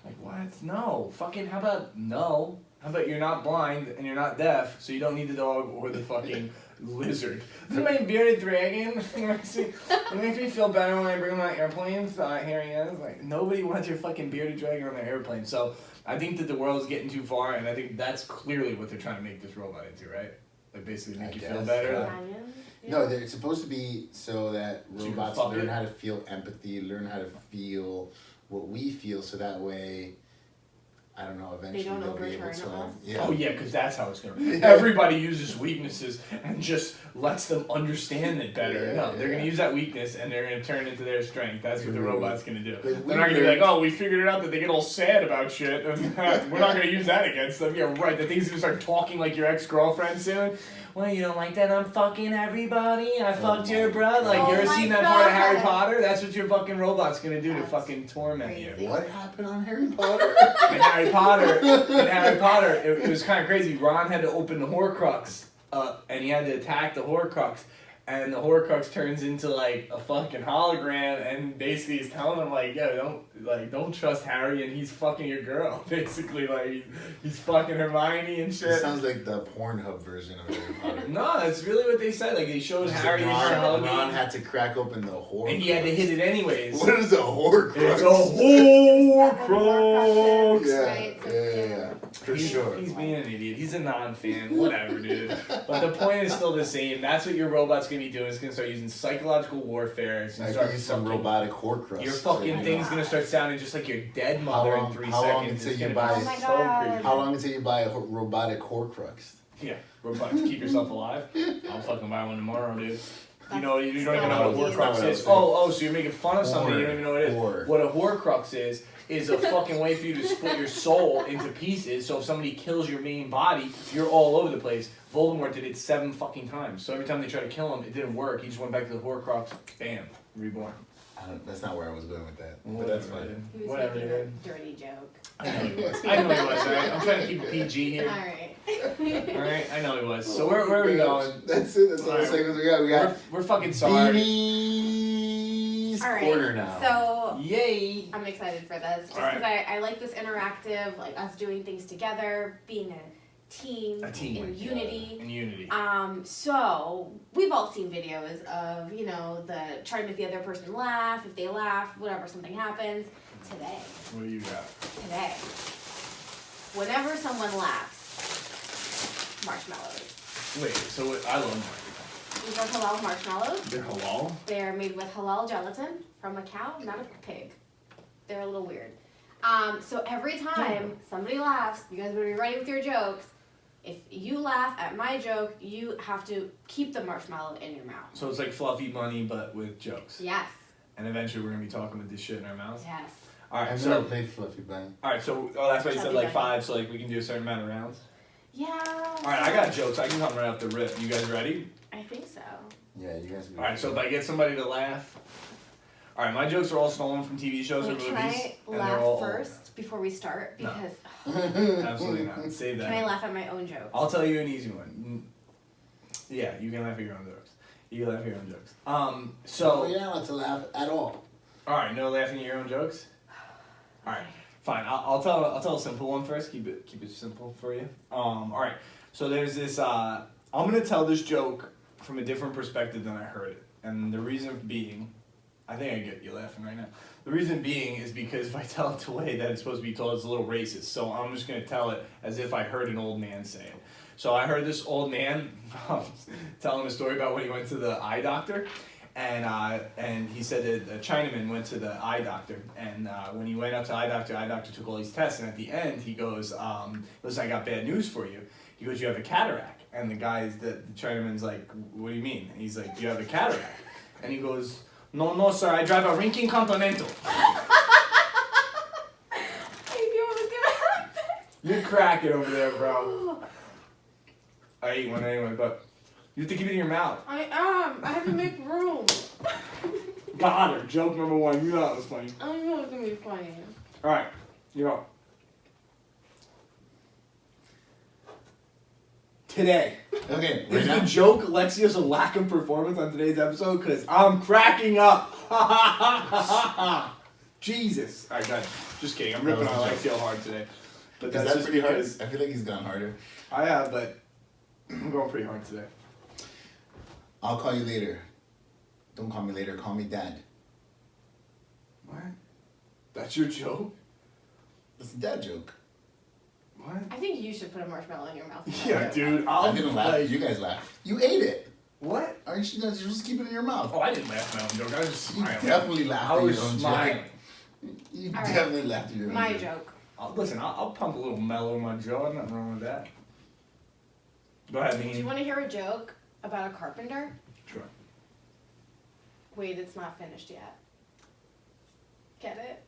Speaker 1: Like what? No. Fucking. How about no? How about you're not blind and you're not deaf, so you don't need the dog or the fucking lizard. This is my bearded dragon. It makes me feel better when I bring him on airplanes. Here he is. Like nobody wants your fucking bearded dragon on their airplane. So I think that the world is getting too far, and I think that's clearly what they're trying to make this robot into, right? Like basically make
Speaker 3: I
Speaker 1: you feel
Speaker 3: guess,
Speaker 1: better.
Speaker 3: yeah.
Speaker 2: Companion?
Speaker 3: No, it's supposed to be so that
Speaker 1: So you can
Speaker 3: robots
Speaker 1: fuck
Speaker 3: learn
Speaker 1: it.
Speaker 3: how to feel empathy, learn how to feel what we feel, so that way, I don't know, eventually
Speaker 2: don't
Speaker 3: they'll be able
Speaker 2: overturn
Speaker 3: to.
Speaker 2: us?
Speaker 3: Yeah.
Speaker 1: Oh yeah, because that's how it's gonna. Everybody uses weaknesses and just lets them understand it better.
Speaker 3: Yeah,
Speaker 1: No, they're
Speaker 3: yeah.
Speaker 1: gonna use that weakness and they're gonna turn it into their strength. That's what the robot's gonna do.
Speaker 3: Like,
Speaker 1: They're not gonna be like, oh, we figured it out that they get all sad about shit, and we're not gonna use that against them. Yeah, right. The thing's gonna start talking like your ex-girlfriend soon. Well, you don't like that I'm fucking everybody. I fucked your brother. Like,
Speaker 2: Oh
Speaker 1: you ever
Speaker 2: my
Speaker 1: seen that part of Harry
Speaker 2: God.
Speaker 1: Potter? That's what your fucking robot's gonna do to
Speaker 2: That's
Speaker 1: fucking torment
Speaker 2: crazy.
Speaker 1: you.
Speaker 3: What happened on Harry Potter?
Speaker 1: In Harry Potter, it was kind of crazy. Ron had to open the Horcrux up, and he had to attack the Horcrux, and the Horcrux turns into like a fucking hologram, and basically he's telling him like, yo, don't trust Harry, and he's fucking your girl. Basically, like he's fucking Hermione and
Speaker 3: It
Speaker 1: shit.
Speaker 3: sounds like the Pornhub version of Harry Potter.
Speaker 1: No, that's really what they said. Like they showed Harry and her
Speaker 3: Ron
Speaker 1: hugging,
Speaker 3: had to crack open the Horcrux.
Speaker 1: and he had to hit it anyways.
Speaker 3: What is a Horcrux?
Speaker 1: It's a Horcrux.
Speaker 3: Yeah,
Speaker 2: Right, so,
Speaker 3: yeah. For sure.
Speaker 1: He's being an idiot. He's a non-fan. Whatever, dude. But the point is still the same. That's what your robot's gonna be doing. It's gonna start using psychological warfare. It's gonna
Speaker 3: I
Speaker 1: start
Speaker 3: could use some
Speaker 1: fucking-
Speaker 3: robotic Horcrux.
Speaker 1: Your fucking
Speaker 2: my
Speaker 1: thing's
Speaker 2: God.
Speaker 1: gonna start sounding just like your dead mother in 3
Speaker 3: how long
Speaker 1: seconds.
Speaker 3: until
Speaker 1: It's
Speaker 3: you
Speaker 1: gonna
Speaker 3: buy-
Speaker 1: be
Speaker 2: Oh my
Speaker 1: so
Speaker 2: God.
Speaker 1: creepy.
Speaker 3: How long until you buy a robotic Horcrux?
Speaker 1: Yeah, robot to keep yourself alive. I'll fucking buy one tomorrow, dude. You know, you don't even
Speaker 2: That's
Speaker 1: know what a
Speaker 2: not
Speaker 1: Horcrux
Speaker 3: what I
Speaker 1: is.
Speaker 3: was saying.
Speaker 1: Oh, so you're making fun of something you don't even know what it is.
Speaker 3: Whore.
Speaker 1: What a Horcrux is a fucking way for you to split your soul into pieces. So if somebody kills your main body, you're all over the place. Voldemort did it 7 fucking times. So every time they tried to kill him, it didn't work. He just went back to the Horcrux. Bam, reborn.
Speaker 3: That's not where I was going with that. But that's fine.
Speaker 1: dude.
Speaker 2: He was
Speaker 1: Whatever,
Speaker 2: making
Speaker 1: dude.
Speaker 2: a dirty joke.
Speaker 1: I know he was. I know he was. Right? I'm trying to keep it PG here.
Speaker 2: Alright.
Speaker 1: Alright, I know he was. So where are we going?
Speaker 3: That's it. That's all the
Speaker 1: Alright.
Speaker 3: segments we got. We got
Speaker 1: We're fucking sorry.
Speaker 3: Beanie's
Speaker 2: Alright,
Speaker 3: Corner now.
Speaker 2: so
Speaker 1: Yay!
Speaker 2: I'm excited for this just
Speaker 1: Alright.
Speaker 2: because I like this interactive, like us doing things together, being a team, in unity.
Speaker 1: In unity.
Speaker 2: So we've all seen videos of, the trying to make the other person laugh. If they laugh, whatever, something happens. Today,
Speaker 1: What do you got?
Speaker 2: whenever someone laughs, marshmallows.
Speaker 1: Wait, so I love marshmallows.
Speaker 2: These are halal marshmallows.
Speaker 1: They're halal?
Speaker 2: They're made with halal gelatin from a cow, not a pig. They're a little weird. So every time somebody laughs, you guys better be ready with your jokes. If you laugh at my joke, you have to keep the marshmallow in your mouth.
Speaker 1: So it's like fluffy money, but with jokes.
Speaker 2: Yes.
Speaker 1: And eventually we're gonna be talking with this shit in our mouths.
Speaker 2: Yes.
Speaker 1: Alright,
Speaker 3: I've
Speaker 1: so
Speaker 3: never played Fluffy Bunny.
Speaker 1: alright, so that's why you said
Speaker 2: Chubby
Speaker 1: like
Speaker 2: bunny.
Speaker 1: 5, so like we can do a certain amount of rounds.
Speaker 2: Yeah.
Speaker 1: Alright, I got jokes. I can come right off the rip. You guys ready?
Speaker 2: I think so.
Speaker 3: Yeah, you guys.
Speaker 1: Alright, so if I get somebody to laugh. Alright, my jokes are all stolen from TV shows or
Speaker 2: Wait,
Speaker 1: movies.
Speaker 2: can I
Speaker 1: and they're
Speaker 2: laugh
Speaker 1: all
Speaker 2: first before we start?
Speaker 1: No.
Speaker 2: Because
Speaker 1: Absolutely not. Save that.
Speaker 2: can I laugh at my own jokes?
Speaker 1: I'll tell you an easy one. Yeah, you can laugh at your own jokes. You can laugh at your own jokes. So
Speaker 3: you're not allowed to laugh at all.
Speaker 1: alright, no laughing at your own jokes? Alright, fine. I'll tell a simple one first. Keep it simple for you. Alright. So there's this I'm gonna tell this joke from a different perspective than I heard it. And the reason being, I think I get you laughing right now. The reason being is because if I tell it the way that it's supposed to be told, it's a little racist. So I'm just gonna tell it as if I heard an old man say it. So I heard this old man telling a story about when he went to the eye doctor. And he said that a Chinaman went to the eye doctor, and when he went up to eye doctor took all these tests, and at the end he goes, listen, I got bad news for you. He goes, you have a cataract. And the Chinaman's like, what do you mean? And he's like, you have a cataract. And he goes, no sir, I drive a Rinkin Continental. You're cracking over there, bro. I ate one anyway, but you have to keep it in your mouth.
Speaker 2: I am. I have to make room.
Speaker 1: Got her. Joke number 1. You know that was funny.
Speaker 2: I know it's gonna be funny.
Speaker 1: Alright, you're up. Today.
Speaker 3: Okay,
Speaker 1: Is
Speaker 3: right
Speaker 1: the
Speaker 3: now.
Speaker 1: joke Alexia's a lack of performance on today's episode? Because I'm cracking up. Jesus. Alright, guys. Just kidding. I'm
Speaker 3: That
Speaker 1: ripping
Speaker 3: was
Speaker 1: on
Speaker 3: a joke.
Speaker 1: Alexia hard today. But
Speaker 3: Is
Speaker 1: that's
Speaker 3: that
Speaker 1: just
Speaker 3: pretty hard?
Speaker 1: because
Speaker 3: I feel like he's gone harder.
Speaker 1: I have, but I'm going pretty hard today.
Speaker 3: I'll call you later. Don't call me later. Call me dad.
Speaker 1: What? That's your joke?
Speaker 3: That's a dad joke.
Speaker 1: What?
Speaker 2: I think you should put a marshmallow in your mouth.
Speaker 1: Yeah, dude.
Speaker 3: I didn't laugh.
Speaker 1: like-
Speaker 3: You guys laughed. You ate it.
Speaker 1: What?
Speaker 3: Aren't you guys just keep it in your mouth?
Speaker 1: Oh, I didn't laugh at my own joke. I was just
Speaker 3: You
Speaker 1: smiling.
Speaker 3: definitely laughed
Speaker 1: I
Speaker 3: at
Speaker 1: was
Speaker 3: your own
Speaker 1: smiling.
Speaker 3: joke. You
Speaker 2: All right.
Speaker 3: definitely laughed at your own
Speaker 2: My
Speaker 3: joke.
Speaker 2: joke.
Speaker 1: I'll pump a little mellow in my jaw. Nothing wrong with that. Go ahead,
Speaker 2: Do you
Speaker 1: Mean.
Speaker 2: want to hear a joke about a carpenter?
Speaker 1: Sure.
Speaker 2: Wait, it's not finished yet. Get it?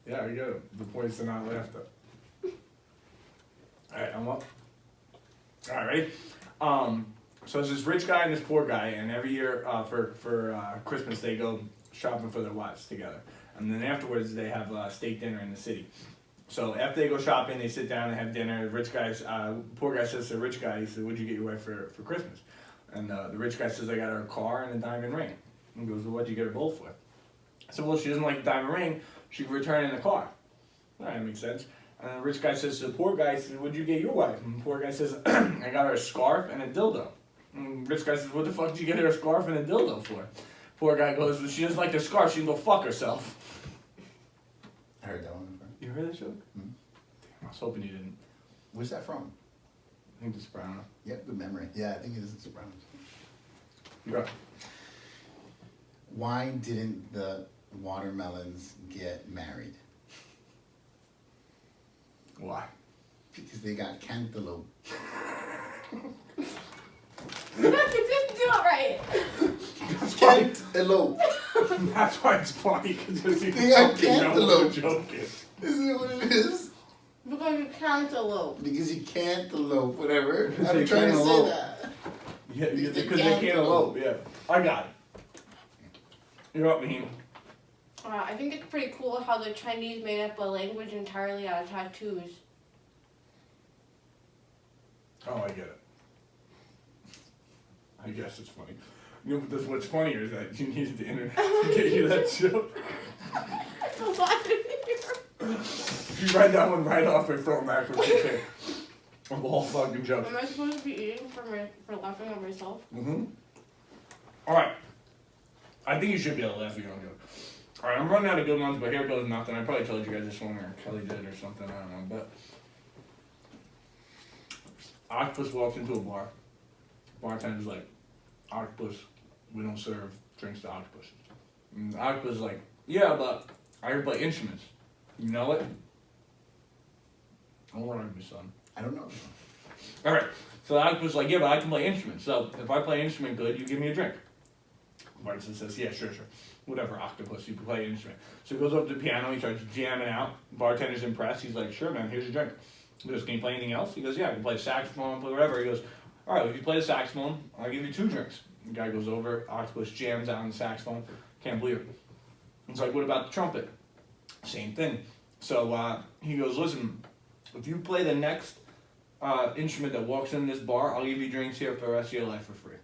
Speaker 1: Yeah, I get it. The point's to not laughter. Alright, I'm up. Alright, ready? So there's this rich guy and this poor guy, and every year for Christmas they go shopping for their wives together. And then afterwards they have steak dinner in the city. So after they go shopping, they sit down and have dinner. The rich guy's, poor guy says to the rich guy, he said, "What'd you get your wife for Christmas?" And the rich guy says, "I got her a car and a diamond ring." And he goes, "Well, what'd you get her both for?" I said, "Well, she doesn't like the diamond ring. She can return it in the car." All right, that makes sense. And the rich guy says to the poor guy, "What'd you get your wife?" And the poor guy says, "I got her a scarf and a dildo." And the rich guy says, "What the fuck did you get her a scarf and a dildo for?" Poor guy goes, "Well, she doesn't like the scarf. She can go fuck herself."
Speaker 3: I heard that one before.
Speaker 1: You heard that joke?
Speaker 3: Mhm.
Speaker 1: Damn, I was hoping you didn't.
Speaker 3: Where's that from?
Speaker 1: I think The Sopranos.
Speaker 3: Yeah, good memory. Yeah, I think it is The Sopranos.
Speaker 1: You got it.
Speaker 3: Why didn't the watermelons get married?
Speaker 1: Why?
Speaker 3: Because they got cantaloupe.
Speaker 2: You didn't do it right.
Speaker 1: That's why.
Speaker 3: Cantaloupe.
Speaker 1: That's why it's funny because you
Speaker 3: They got
Speaker 1: fucking know what
Speaker 3: cantaloupe.
Speaker 1: the joke is.
Speaker 3: Isn't it what it is?
Speaker 2: Because you cantaloupe.
Speaker 3: Because you cantaloupe, whatever.
Speaker 1: Because
Speaker 3: I'm
Speaker 1: they
Speaker 3: trying to say
Speaker 1: cantaloupe.
Speaker 3: that.
Speaker 1: Yeah,
Speaker 3: Because they
Speaker 1: because they can't
Speaker 3: cantaloupe.
Speaker 1: elope. Yeah, I got it. You're up, Mahim.
Speaker 2: I think it's pretty cool how the Chinese made up a language entirely out of tattoos.
Speaker 1: Oh, I get it. I guess it's funny. You know, but what's funnier is that you needed the internet to get you that joke.
Speaker 2: Why did you?
Speaker 1: You write that one right off and throw it back with your kid. Of all fucking jokes.
Speaker 2: Am I supposed to be eating for laughing at myself?
Speaker 1: Mm-hmm. Alright. I think you should be able to laugh at your own joke. Alright, I'm running out of good ones, but here goes nothing. I probably told you guys this one, or Kelly did or something, I don't know, but... Octopus walks into a bar. Bartender's like, "Octopus, we don't serve drinks to octopuses." And the octopus is like, "Yeah, but I can play instruments. You know it?" Don't worry, my son.
Speaker 3: I don't know.
Speaker 1: Alright, so the octopus is like, "Yeah, but I can play instruments. So if I play an instrument good, you give me a drink." Bartender says, "Yeah, sure. Whatever, octopus, you can play an instrument." So he goes up to the piano, he starts jamming out. Bartender's impressed. He's like, "Sure, man, here's your drink." He goes, "Can you play anything else?" He goes, "Yeah, I can play saxophone, play whatever." He goes, "Alright, if you play the saxophone, I'll give you 2 drinks." The guy goes over, octopus jams out on the saxophone. Can't believe it. He's like, "What about the trumpet?" Same thing. So he goes, "Listen, if you play the next instrument that walks in this bar, I'll give you drinks here for the rest of your life for free."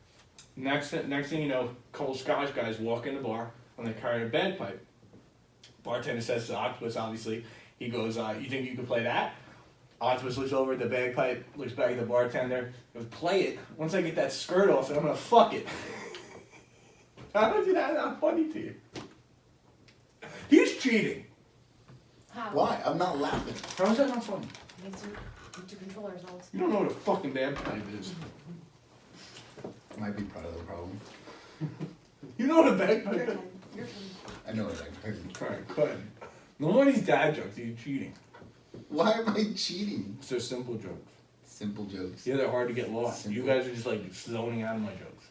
Speaker 1: Next thing you know, a couple Scottish guys walk in the bar and they carry a bagpipe. Bartender says to the octopus, obviously, he goes, "You think you could play that?" Octopus looks over at the bagpipe, looks back at the bartender, goes, "Play it. Once I get that skirt off, and I'm gonna fuck it." How is that not funny to you? He's cheating.
Speaker 2: How?
Speaker 3: Why? I'm not laughing.
Speaker 1: How is that not funny?
Speaker 2: We need to control ourselves.
Speaker 1: You don't know what a fucking bagpipe is.
Speaker 3: Might be part of the problem.
Speaker 1: You know what a
Speaker 2: Your
Speaker 1: bagpipe is?
Speaker 2: turn. Your turn.
Speaker 3: I know what I heard.
Speaker 1: Alright, go ahead. No one of these dad jokes, you're cheating.
Speaker 3: Why am I cheating?
Speaker 1: It's just simple jokes.
Speaker 3: Simple jokes.
Speaker 1: Yeah, they're hard to get lost.
Speaker 3: Simple.
Speaker 1: You guys are just like zoning out of my jokes.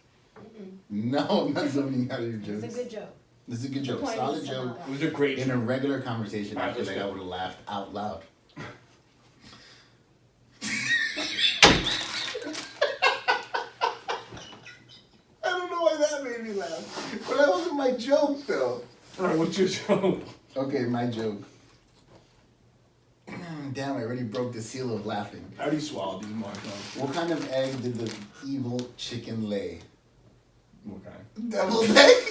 Speaker 3: No, I'm not zoning out of your jokes.
Speaker 2: It's a good joke.
Speaker 3: This is a good joke.
Speaker 2: point
Speaker 3: Solid
Speaker 2: is
Speaker 3: joke.
Speaker 1: It was a great
Speaker 3: In a
Speaker 1: joke.
Speaker 3: regular conversation, I
Speaker 1: Alright,
Speaker 3: feel
Speaker 1: let's
Speaker 3: like I
Speaker 1: go.
Speaker 3: would have laughed out loud. I don't know why that made me laugh. But that wasn't my joke, though.
Speaker 1: Alright, what's your joke?
Speaker 3: Okay, my joke. Damn, I already broke the seal of laughing.
Speaker 1: How do you swallow these marshmallows?
Speaker 3: What kind of egg did the evil chicken lay?
Speaker 1: What kind?
Speaker 3: Devil's egg?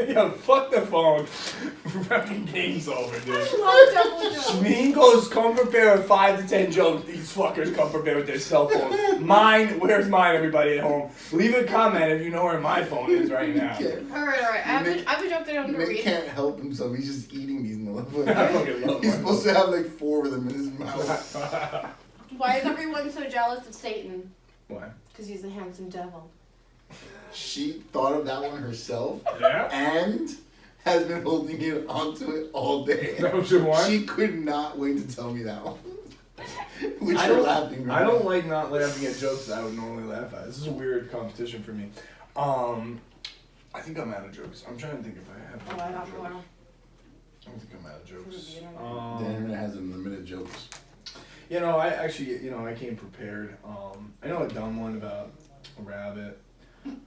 Speaker 1: Yo, fuck the phone. Fucking game's over, dude.
Speaker 2: Love double jokes.
Speaker 1: Shmeen goes, "Come prepared with 5 to 10 jokes." These fuckers come prepared with their cell phone. Mine, where's mine, everybody at home? Leave a comment if you know where my phone is right now.
Speaker 2: Alright. I have a joke that I'm gonna
Speaker 3: Nick
Speaker 2: read.
Speaker 3: can't help himself. He's just eating these
Speaker 1: I
Speaker 3: motherfuckers.
Speaker 1: fucking love
Speaker 3: He's
Speaker 1: my
Speaker 3: supposed to have like 4 of them in his mouth.
Speaker 2: Why is everyone so jealous of Satan?
Speaker 1: Why?
Speaker 2: Because he's a handsome devil.
Speaker 3: She thought of that one herself
Speaker 1: Yeah?
Speaker 3: and has been holding it onto it all day.
Speaker 1: That was your one?
Speaker 3: She could not wait to tell me that one. Which
Speaker 1: I
Speaker 3: you're
Speaker 1: don't-
Speaker 3: laughing right
Speaker 1: I don't
Speaker 3: now.
Speaker 1: like not laughing at jokes that I would normally laugh at. This is a weird competition for me. I think I'm out of jokes. I'm trying to think if I have.
Speaker 2: Oh, I don't know.
Speaker 1: I don't think I'm out of jokes.
Speaker 3: The internet has unlimited jokes.
Speaker 1: You know, I actually, I came prepared. I know a dumb one about a rabbit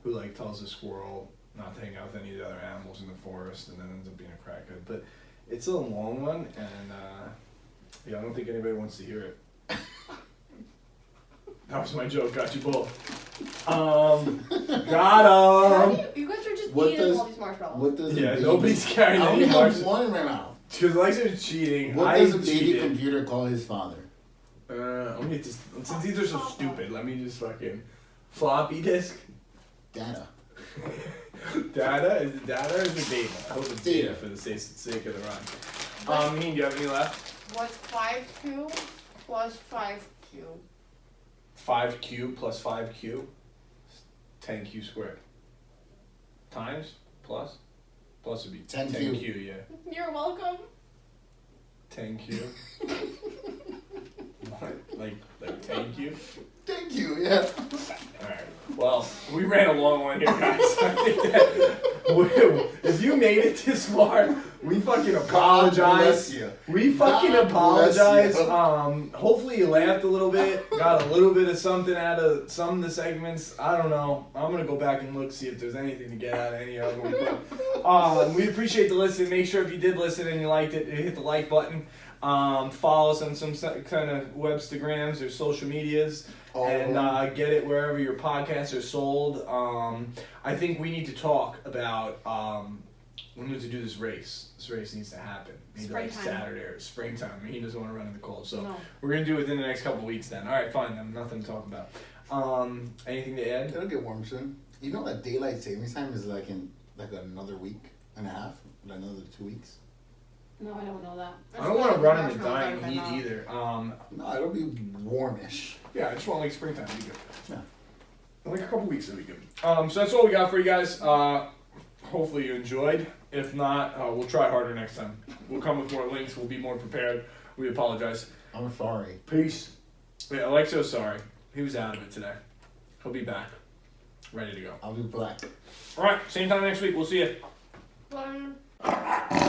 Speaker 1: who like tells a squirrel not to hang out with any of the other animals in the forest, and then ends up being a crackhead. But it's a long one, and I don't think anybody wants to hear it. That was my joke. Got you both. Got him.
Speaker 2: You guys are just
Speaker 3: What
Speaker 2: eating
Speaker 3: does-
Speaker 2: all these marshmallows.
Speaker 3: What does
Speaker 1: Yeah,
Speaker 3: a baby...
Speaker 1: nobody's carrying
Speaker 3: I
Speaker 1: any
Speaker 3: only have
Speaker 1: marshmallows.
Speaker 3: one in my mouth.
Speaker 1: Because Alexa's cheating.
Speaker 3: What
Speaker 1: I
Speaker 3: does a baby
Speaker 1: cheated.
Speaker 3: computer call his father?
Speaker 1: Let me just, since these are so stupid, let me just fucking floppy disk.
Speaker 3: Data.
Speaker 1: Data? Is it data or is it data? I hope it's data
Speaker 3: Data.
Speaker 1: for the sake of the rhyme. Heen, do you have any left?
Speaker 2: What's 5Q plus 5Q?
Speaker 1: 5Q plus 5Q. 10Q squared. Times? Plus? Plus would be
Speaker 3: 10Q.
Speaker 1: 10Q, yeah.
Speaker 2: You're welcome.
Speaker 1: 10Q. What? Like 10Q?
Speaker 3: Thank you, yeah.
Speaker 1: Alright. Well, we ran a long one here, guys. I think that if you made it this far, we fucking apologize.
Speaker 3: God bless you.
Speaker 1: We fucking
Speaker 3: God bless
Speaker 1: apologize.
Speaker 3: you.
Speaker 1: Hopefully you laughed a little bit, got a little bit of something out of some of the segments. I don't know. I'm gonna go back and look, see if there's anything to get out of any of them. But we appreciate the listen. Make sure if you did listen and you liked it, hit the like button. Follow us on some kind of webstagrams or social medias. And get it wherever your podcasts are sold. I think we need to talk about we need to do this race. This race needs to happen. Maybe like
Speaker 2: Springtime.
Speaker 1: Saturday or springtime. I mean, he doesn't want to run in the cold, so
Speaker 2: No.
Speaker 1: we're gonna do it within the next couple weeks. Then, all right, fine. Then nothing to talk about. Anything to add?
Speaker 3: It'll get warm soon. You know that daylight savings time is like in another week and a half, another 2 weeks.
Speaker 2: No, I don't know that.
Speaker 1: I don't want to run in the
Speaker 2: Marshmallows
Speaker 1: dying
Speaker 2: I've been
Speaker 1: heat
Speaker 2: on.
Speaker 1: either.
Speaker 3: No, it'll be warmish.
Speaker 1: Yeah, I just want like springtime to be good.
Speaker 3: Yeah.
Speaker 1: Like a couple weeks it'll be good. So that's all we got for you guys. Hopefully you enjoyed. If not, we'll try harder next time. We'll come with more links. We'll be more prepared. We apologize.
Speaker 3: I'm sorry.
Speaker 1: Peace. Yeah, Alexio's sorry. He was out of it today. He'll be back. Ready to go.
Speaker 3: I'll be black.
Speaker 1: All right, same time next week. We'll see you.
Speaker 2: Bye.